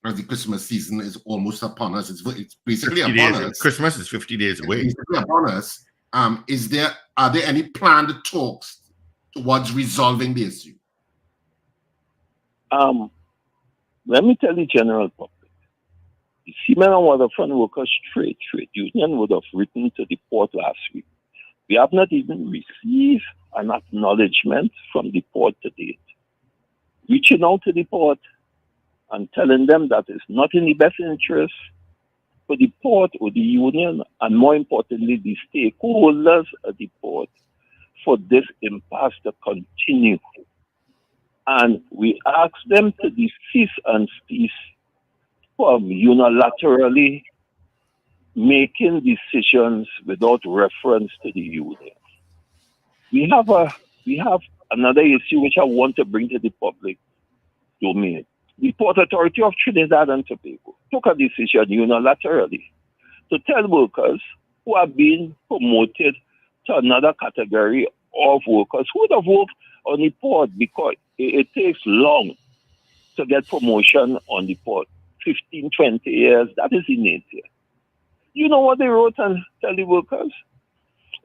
as the Christmas season is almost upon us. It's basically upon us. Christmas is 50 days away. It's basically upon us. Are there any planned talks towards resolving the issue? Let me tell the general public. The Seamen and Waterfront Workers Trade Union would have written to the port last week. We have not even received an acknowledgement from the port to date. Reaching out to the port and telling them that it's not in the best interest for the port or the union, and more importantly, the stakeholders at the port, for this impasse to continue. And we ask them to cease and cease from unilaterally making decisions without reference to the union. We have another issue which I want to bring to the public domain. The Port Authority of Trinidad and Tobago took a decision unilaterally to tell workers who are being promoted to another category of workers who would have worked on the port, because it takes long to get promotion on the port. 15, 20 years, that is in nature. You know what they wrote and tell the workers?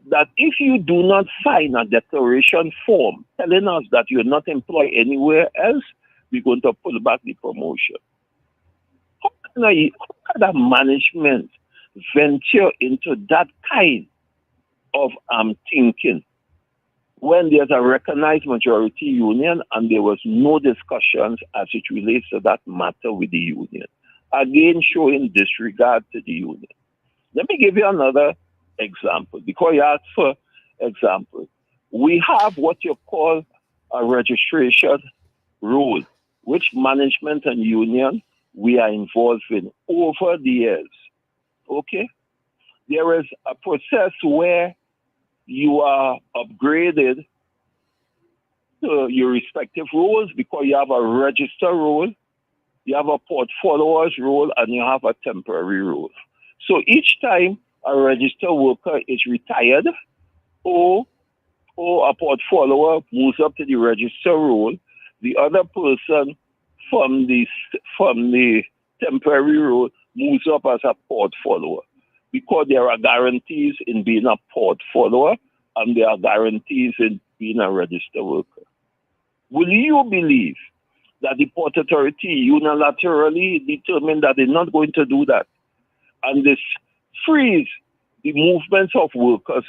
That if you do not sign a declaration form telling us that you're not employed anywhere else, we're going to pull back the promotion. How can a management venture into that kind of thinking when there's a recognized majority union and there was no discussions as it relates to that matter with the union? Again, showing disregard to the union. Let me give you another example. Because you asked for example, we have what you call a registration rule, which management and union we are involved in over the years. Okay? There is a process where you are upgraded to your respective roles because you have a register role, you have a portfolio's role, and you have a temporary role. So each time a registered worker is retired or a portfolio moves up to the register role, the other person from the temporary role moves up as a portfolio, because there are guarantees in being a portfolio and there are guarantees in being a registered worker. Will you believe that the Port Authority unilaterally determined that they're not going to do that, and this frees the movements of workers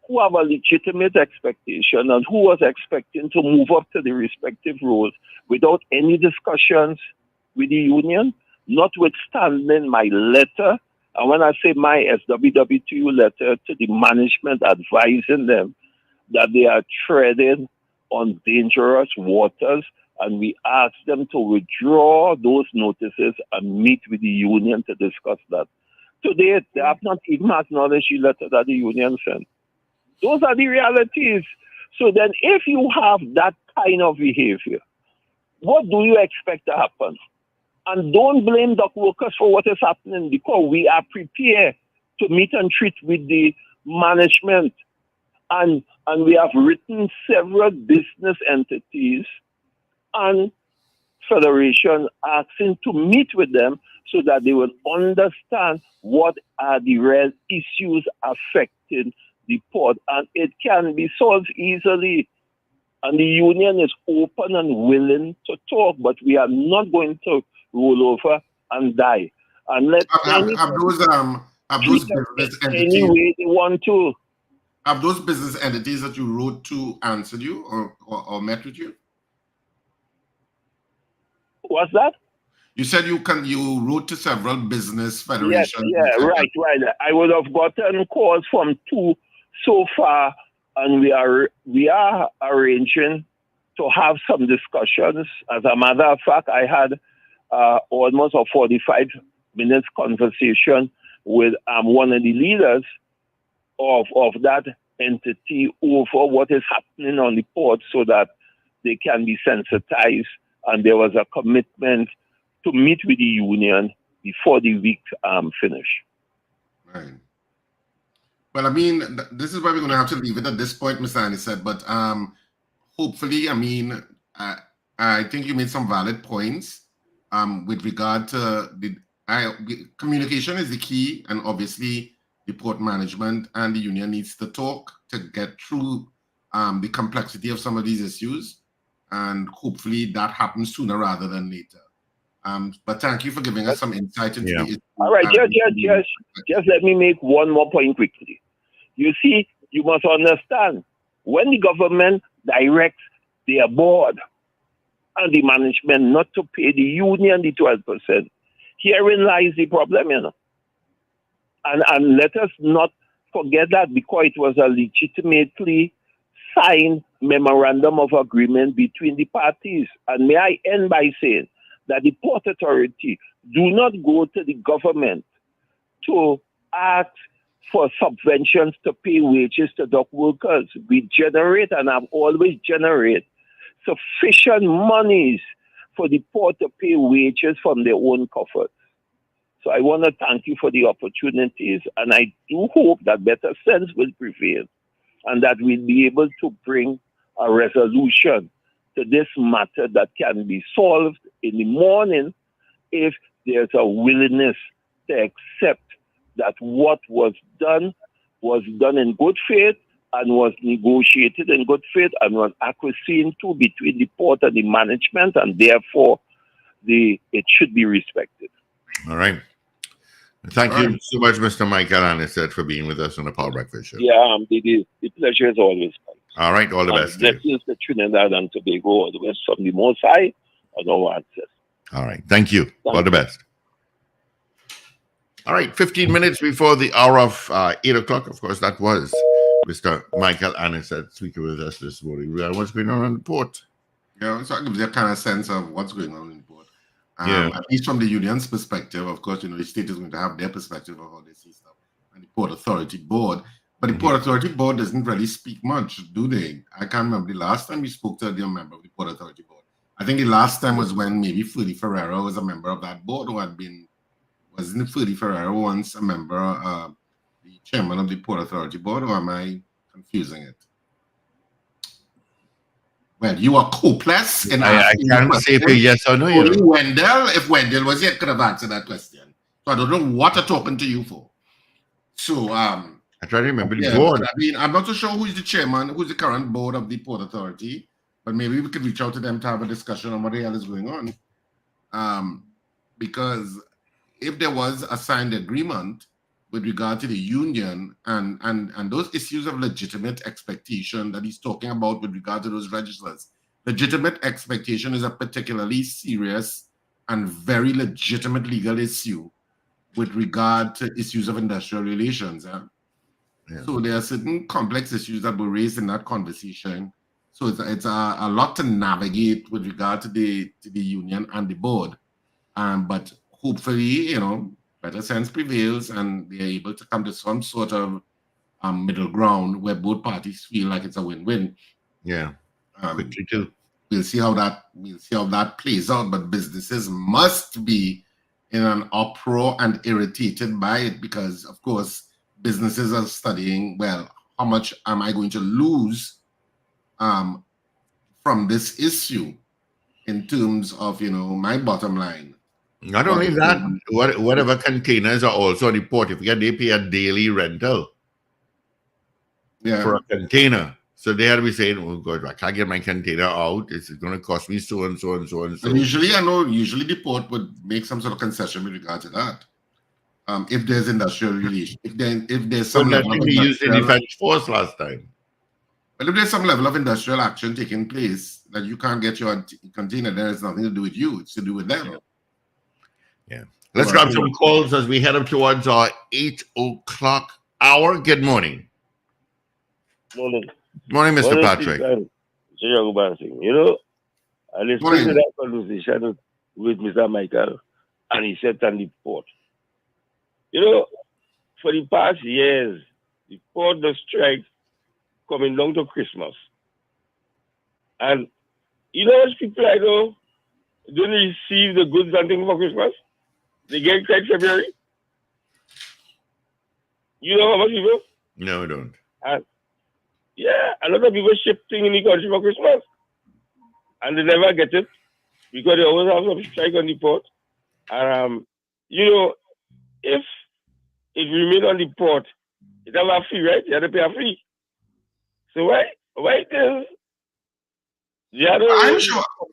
who have a legitimate expectation and who was expecting to move up to the respective roles without any discussions with the union, notwithstanding my letter? And when I say my SWW2 letter to the management advising them that they are treading on dangerous waters, and we ask them to withdraw those notices and meet with the union to discuss that. Today, they have not even acknowledged the letter that the union sent. Those are the realities. So then if you have that kind of behavior, what do you expect to happen? And don't blame dock workers for what is happening, because we are prepared to meet and treat with the management. And we have written several business entities and federation asking to meet with them so that they will understand what are the real issues affecting the port. And it can be solved easily. And the union is open and willing to talk, but we are not going to roll over and die. And let have those business entities, any way they want to. Have those business entities that you wrote to answered you or met with you? What's that? You said you wrote to several business federations. Yes, right. I would have gotten calls from 2 so far, and we are arranging to have some discussions. As a matter of fact, I had almost a 45 minutes conversation with one of the leaders of that entity over what is happening on the port, so that they can be sensitized and there was a commitment to meet with the union before the week finished. Right. Well, I mean, this is where we're going to have to leave it at this point, Mr. Annie said. But hopefully, I mean, I think you made some valid points with regard to communication is the key, and obviously the port management and the union needs to talk to get through the complexity of some of these issues, and hopefully that happens sooner rather than later. But thank you for giving us some insight into the issue. All right, just let me make one more point quickly. You see, you must understand, when the government directs their board and the management not to pay the union the 12%, herein lies the problem, you know. And let us not forget that, because it was a legitimately signed memorandum of agreement between the parties. And may I end by saying that the Port Authority do not go to the government to ask for subventions to pay wages to dock workers. We generate and have always generated sufficient monies for the port to pay wages from their own coffers. So I want to thank you for the opportunities, and I do hope that better sense will prevail and that we'll be able to bring a resolution to this matter that can be solved in the morning if there's a willingness to accept that what was done in good faith and was negotiated in good faith and was acquiesced to between the port and the management, and therefore it should be respected. All right. Thank you so much, Mr. Michael Anisette, for being with us on the Power Breakfast Show. Yeah, the pleasure is always mine. All right, all the best. Blessings to Trinidad and Tobago, all the best from the Most High and our ancestors. All right, thank you. All the best. All right, 15 minutes before the hour of 8 o'clock. Of course, that was Mr. Michael Anisette speaking with us this morning. What's going on the port? Yeah, so it gives you a kind of sense of what's going on in the port. Yeah. At least from the union's perspective, of course, you know, the state is going to have their perspective of how they see stuff, and the Port Authority Board. But the Port Authority Board doesn't really speak much, do they? I can't remember the last time we spoke to a member of the Port Authority Board. I think the last time was when maybe Ferdy Ferreira was a member of that board, who had been, wasn't Ferdy Ferreira once a member, the chairman of the Port Authority Board, or am I confusing it? Well, you are hopeless. And I can't say if yes or no. Only Wendell, if Wendell was here, could have answered that question. So I don't know what I'm talking to you for. So I try to remember the board. I mean, I'm not so sure who's the chairman, who's the current board of the Port Authority, but maybe we could reach out to them to have a discussion on what the hell is going on. Because if there was a signed agreement with regard to the union and those issues of legitimate expectation that he's talking about with regard to those registers, legitimate expectation is a particularly serious and very legitimate legal issue with regard to issues of industrial relations. Yeah. So there are certain complex issues that were raised in that conversation. So it's a lot to navigate with regard to the union and the board. But hopefully, you know, better sense prevails and they're able to come to some sort of middle ground where both parties feel like it's a win-win. Yeah, quickly too. We'll see how that plays out. But businesses must be in an uproar and irritated by it because, of course, businesses are studying. Well, how much am I going to lose from this issue in terms of, you know, my bottom line? Not only that, whatever containers are also on the port, if they pay a daily rental for a container. So they had to be saying, oh God, I can't get my container out. It's going to cost me so and so and so and so. And usually the port would make some sort of concession with regard to that. If there's industrial relation, if there's some level of industrial, used in defense force last time. But if there's some level of industrial action taking place that you can't get your container, then it's nothing to do with you. It's to do with them. Yeah. Let's grab some calls as we head up towards our 8 o'clock hour. Good morning. Morning. Morning, Mr. Patrick. Ragoobarsingh. You know, I listened to that conversation with Mr. Michael, and he said on the port. You know, for the past years, the port does strike coming down to Christmas. And you know what people I know? don't receive the goods and things for Christmas. They get excited February. You know how much people? No, I don't. Yeah, a lot of people ship things in the country for Christmas. And they never get it because they always have some strike on the port. And, if it remain on the port, it have a fee, right? You have to pay a fee. So why it is?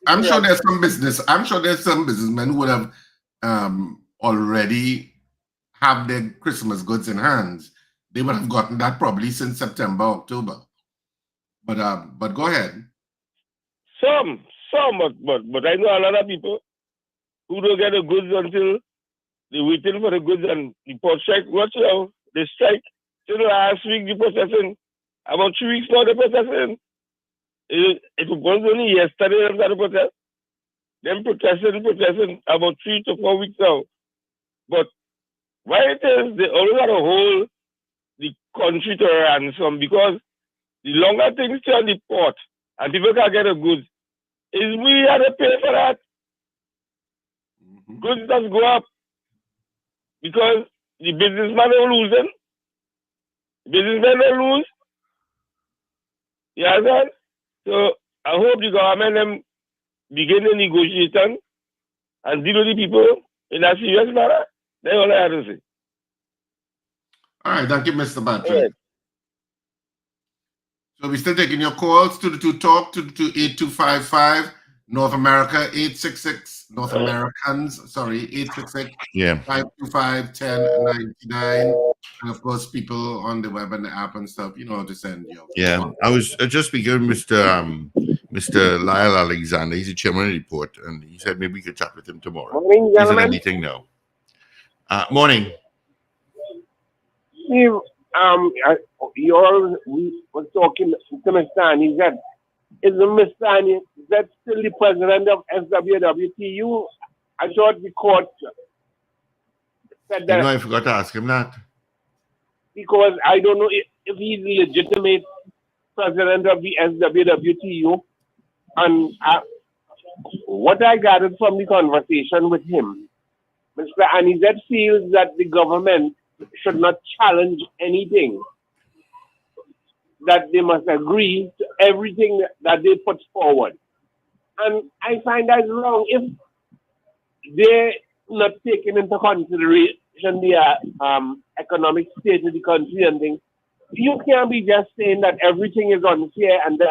I'm sure there's some business. I'm sure there's some businessmen who would have already have their Christmas goods in hands. They would have gotten that probably since September, October. But go ahead. Some, but I know a lot of people who don't get the goods until they're waiting for the goods and the port strike. Watch out, they strike till last week the processing. About 3 weeks now the processing. It was only yesterday after the protest. Them protesting about 3 to 4 weeks now. But why it is they always got to hold the country to ransom because the longer things stay on the port and people can't get the goods, is we have to pay for that. Goods does go up because the businessmen are losing. Businessmen are lose. You understand? So I hope the government them begin the negotiation and deal with the people in a serious manner. That's all I have to say. All right, thank you, Mr. Patrick. Right. So we're still taking your calls to talk to 8255 North America 866 North Americans 866 525-1099 and of course people on the web and the app and stuff to send you. Yeah, I was just speaking with Mr. Lyle Alexander. He's a chairman of the port, and he said maybe we could chat with him tomorrow. Morning, He's in a gentlemen. meeting now. Morning. Steve, we were talking to Mr. Annie. Is Mr. Annie that still the president of SWWTU? I thought the court said that. I forgot to ask him that. Because I don't know if he's the legitimate president of the SWWTU. And what I gathered from the conversation with him, Mr. Anizet feels that the government should not challenge anything, that they must agree to everything that they put forward. And I find that wrong. If they're not taking into consideration the economic state of the country and things, you can't be just saying that everything is unfair and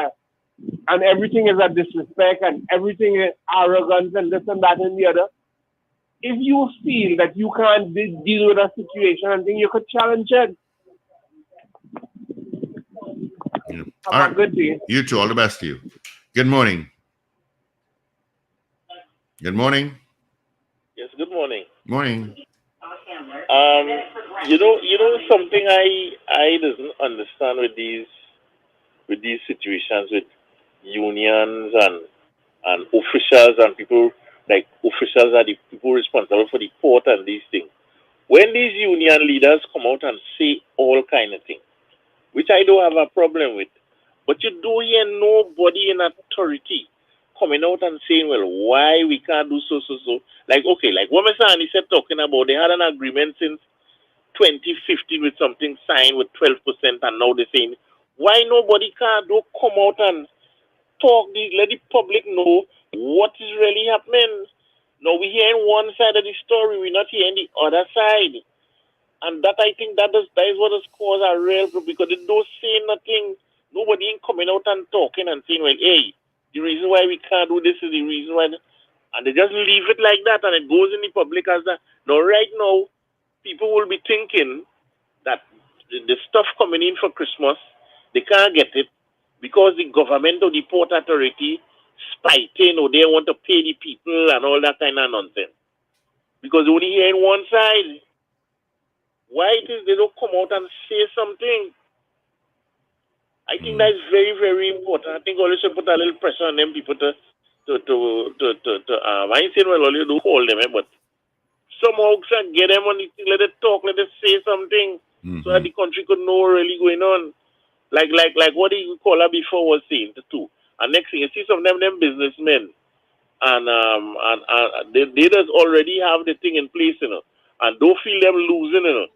everything is a disrespect and everything is arrogance and this and that and the other. If you feel that you can't deal with a situation and things, you could challenge it. Yeah. Have a good day. You too. All the best to you. Good morning. Good morning. Yes, good morning. Morning. Something I doesn't understand with these situations with unions and officials and people, like officials are the people responsible for the port and these things. When these union leaders come out and say all kind of things, which I don't have a problem with, but you don't hear nobody in authority coming out and saying, well, why we can't do so. Like, okay, like what Mr. Annie said talking about, they had an agreement since 2015 with something signed with 12%, and now they're saying, why nobody can't come out and talk, let the public know what is really happening. Now we're hearing one side of the story, we're not hearing the other side. And that, I think that is what has caused a real problem, because they don't say nothing. Nobody ain't coming out and talking and saying, well, hey, the reason why we can't do this is the reason why. And they just leave it like that, and it goes in the public as that. Now, right now, people will be thinking that the stuff coming in for Christmas, they can't get it because the government or the port authority spiting or they want to pay the people and all that kind of nonsense. Because they only hear in one side. Why it is they don't come out and say something? I think that's very, very important. I think always should put a little pressure on them people to I ain't saying well all you do hold them, but somehow get them on the thing, let it talk, let it say something so that the country could know what really going on. Like what the caller before was saying too. And next thing you see some of them businessmen, and they just already have the thing in place, and don't feel them losing,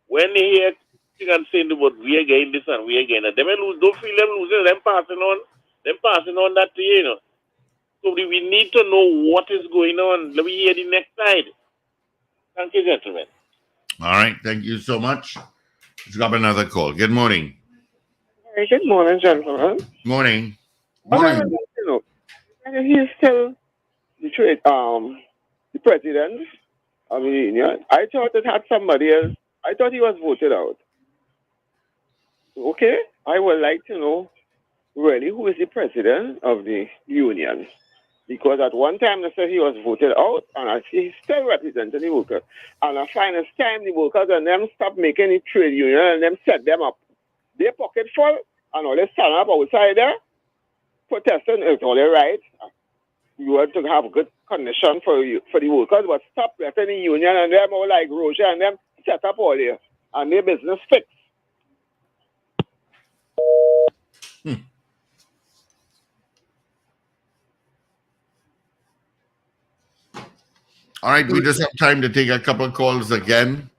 When they hear thing and saying about we are getting this and we are getting that, them lose, don't feel them losing, them passing on that to you, So we need to know what is going on. Let me hear the next side. Thank you, gentlemen. All right. Thank you so much. Let's grab another call. Good morning. Hey, good morning, gentlemen. Morning. But I would like to know, he's still the president of the union. I thought it had somebody else. I thought he was voted out. Okay, I would like to know really who is the president of the union. Because at one time they said he was voted out, and I see he's still representing the workers. And I find it's time the workers and them stop making the trade union and them set them up. Their pocket full, and all they stand up outside there protesting is all their right. You want to have good condition for the workers, but stop letting the union and them all like Roger and them set up all there and their business fixed. All right, we just have time to take a couple of calls again.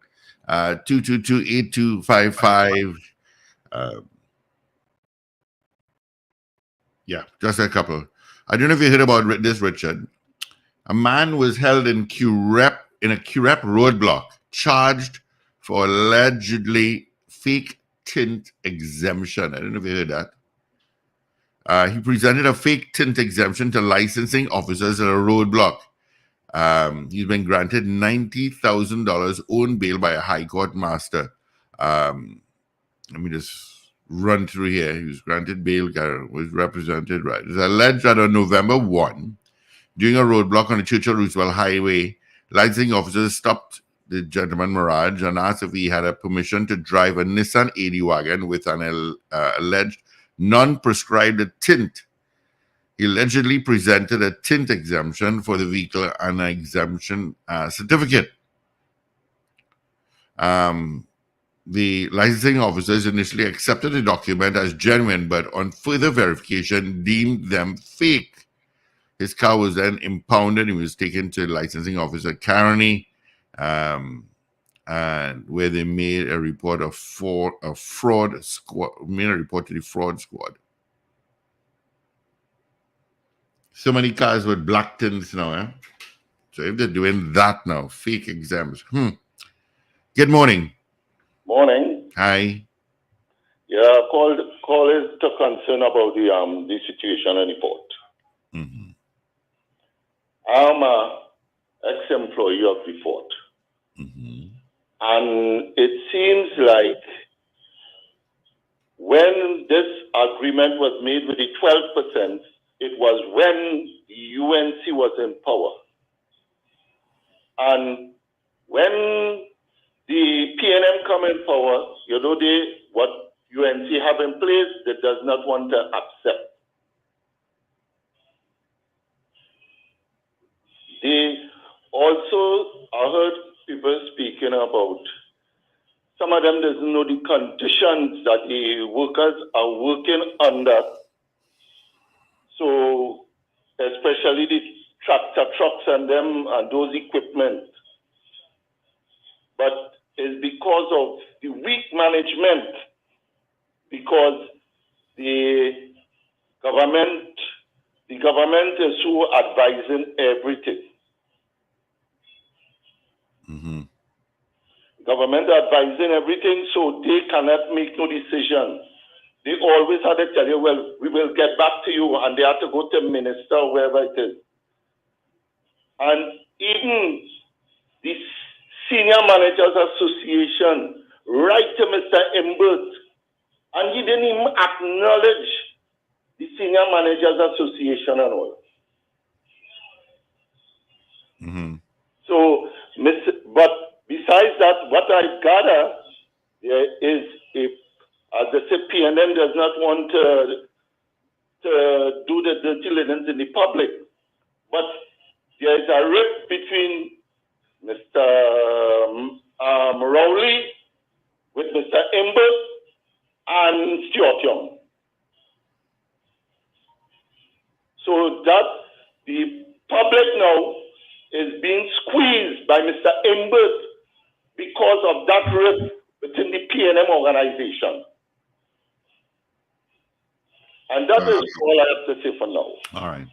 222-8255. Yeah, just a couple. I don't know if you heard about this, Richard. A man was held in a Curep roadblock, charged for allegedly fake tint exemption. I don't know if you heard that. He presented a fake tint exemption to licensing officers at a roadblock. He's been granted $90,000 own bail by a high court master. Let me just run through here. He was granted bail, was represented right. It's alleged that on November 1, during a roadblock on the Churchill-Roosevelt Highway, licensing officers stopped the gentleman Mirage and asked if he had a permission to drive a Nissan 80 wagon with an alleged non-prescribed tint. He allegedly presented a tint exemption for the vehicle and an exemption certificate. The licensing officers initially accepted the document as genuine, but on further verification, deemed them fake. His car was then impounded. He was taken to licensing officer Carney, and where they made a report of fraud squad. Made a report to the fraud squad. So many cars with black tints now, eh? So if they're doing that now, fake exams. Good morning. Morning. Hi. Yeah, call is to concern about the situation in the port. Mm-hmm. I'm a ex-employee of the port. Mm-hmm. And it seems like when this agreement was made with the 12%, it was when the UNC was in power. And when the PNM come in power, what UNC have in place, they does not want to accept. They also, I heard people speaking about, some of them doesn't know the conditions that the workers are working under. So, especially the tractor trucks and them and those equipment. But it's because of the weak management, because the government is so advising everything. Mm-hmm. Government advising everything, so they cannot make no decision. They always have to tell you, well, we will get back to you, and they have to go to minister or wherever it is. And even the Senior Managers Association write to Mr. Imbert, and he didn't even acknowledge the Senior Managers Association and all. Mm-hmm. So, but besides that, what I gather is, as they say, PNM does not want to do the dirty linens in the public. But there is a rift between Mr. Rowley with Mr. Imbert and Stuart Young. So that the public now is being squeezed by Mr. Imbert because of that rift within the PNM organization. And that is all I have to say for now. All right.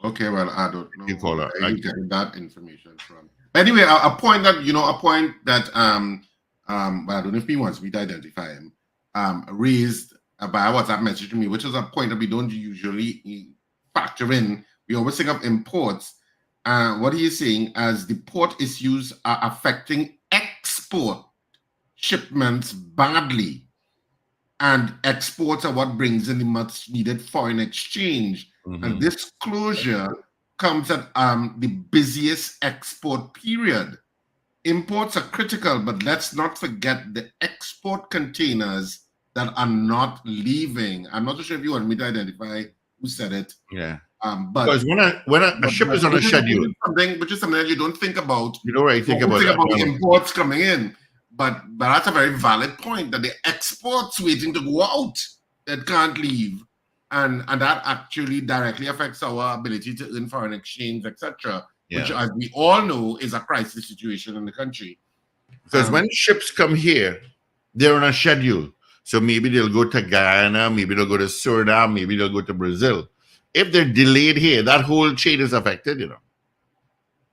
Okay, well, I don't know You call where you getting that information from. Anyway, a point that but I don't know if he wants me to identify him, raised by a WhatsApp message to me, which is a point that we don't usually factor in. We always think of imports. What he is saying as the port issues are affecting export shipments badly, and exports are what brings in the much needed foreign exchange. And this closure comes at the busiest export period. Imports are critical, but let's not forget the export containers that are not leaving. I'm not sure if you want me to identify who said it. Yeah. But because when a ship is on a schedule, which is something that you don't think about. You don't really think about the imports coming in. But that's a very valid point, that the exports waiting to go out that can't leave. And that actually directly affects our ability to earn foreign exchange, etc. Which, as we all know, is a crisis situation in the country. Because when ships come here, they're on a schedule. So maybe they'll go to Guyana, maybe they'll go to Suriname, maybe they'll go to Brazil. If they're delayed here, that whole chain is affected,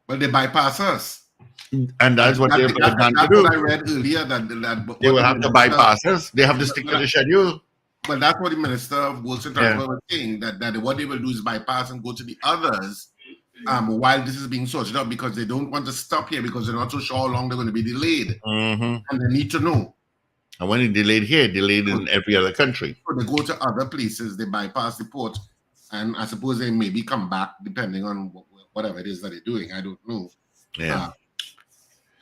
But they bypass us. And that's what they're going to do. What I read earlier, that they will have to bypass us. They have to stick to the schedule. But that's what the Minister of Works and Transport was saying, that what they will do is bypass and go to the others while this is being sorted out, because they don't want to stop here because they're not so sure how long they're going to be delayed. And they need to know. And when it's delayed here, delayed in every other country. So they go to other places, they bypass the port, and I suppose they maybe come back depending on whatever it is that they're doing. I don't know.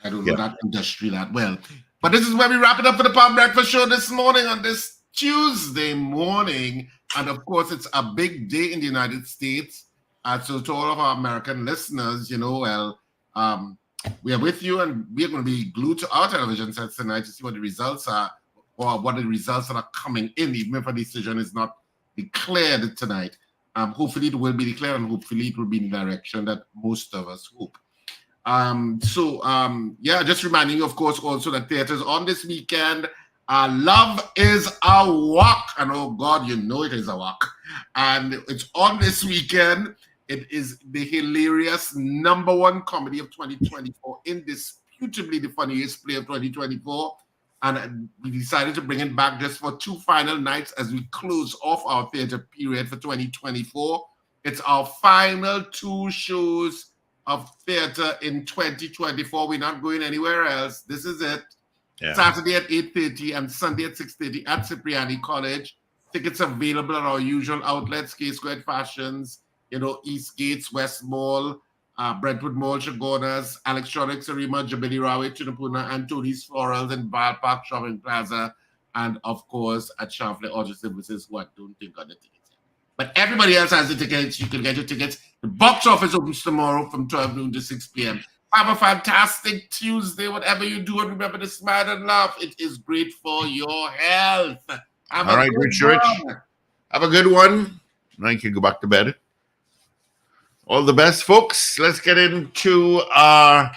I don't know that industry that well. But this is where we wrap it up for the Power Breakfast Show this morning on this Tuesday morning. And of course, it's a big day in the United States. So to all of our American listeners, we are with you, and we are going to be glued to our television sets tonight to see what the results are, or what the results that are coming in, even if a decision is not declared tonight. Hopefully it will be declared, and hopefully it will be in the direction that most of us hope. Just reminding you, of course, also that theaters on this weekend. Love is a Walk. And oh God, it is a walk. And it's on this weekend. It is the hilarious #1 comedy of 2024, indisputably the funniest play of 2024. And we decided to bring it back just for 2 final nights as we close off our theater period for 2024. It's our final 2 shows of theater in 2024. We're not going anywhere else. This is it. Yeah. Saturday at 8:30 and Sunday at 6:30 at Cipriani College. Tickets available at our usual outlets: K Squared Fashions, Eastgates, West Mall, Brentwood Mall, Chagonas, Electronics, Arima, Jabili Rawe, Chinapuna, and Tony's Florals and Val Park Shopping Plaza, and of course at Champlain Auto Services, who I don't think are the tickets. But everybody else has the tickets. You can get your tickets. The box office opens tomorrow from 12 noon to 6 p.m. Have a fantastic Tuesday, whatever you do, and remember to smile and laugh. It is great for your health. All right, Rich. Have a good one. Now you can go back to bed. All the best, folks. Let's get into our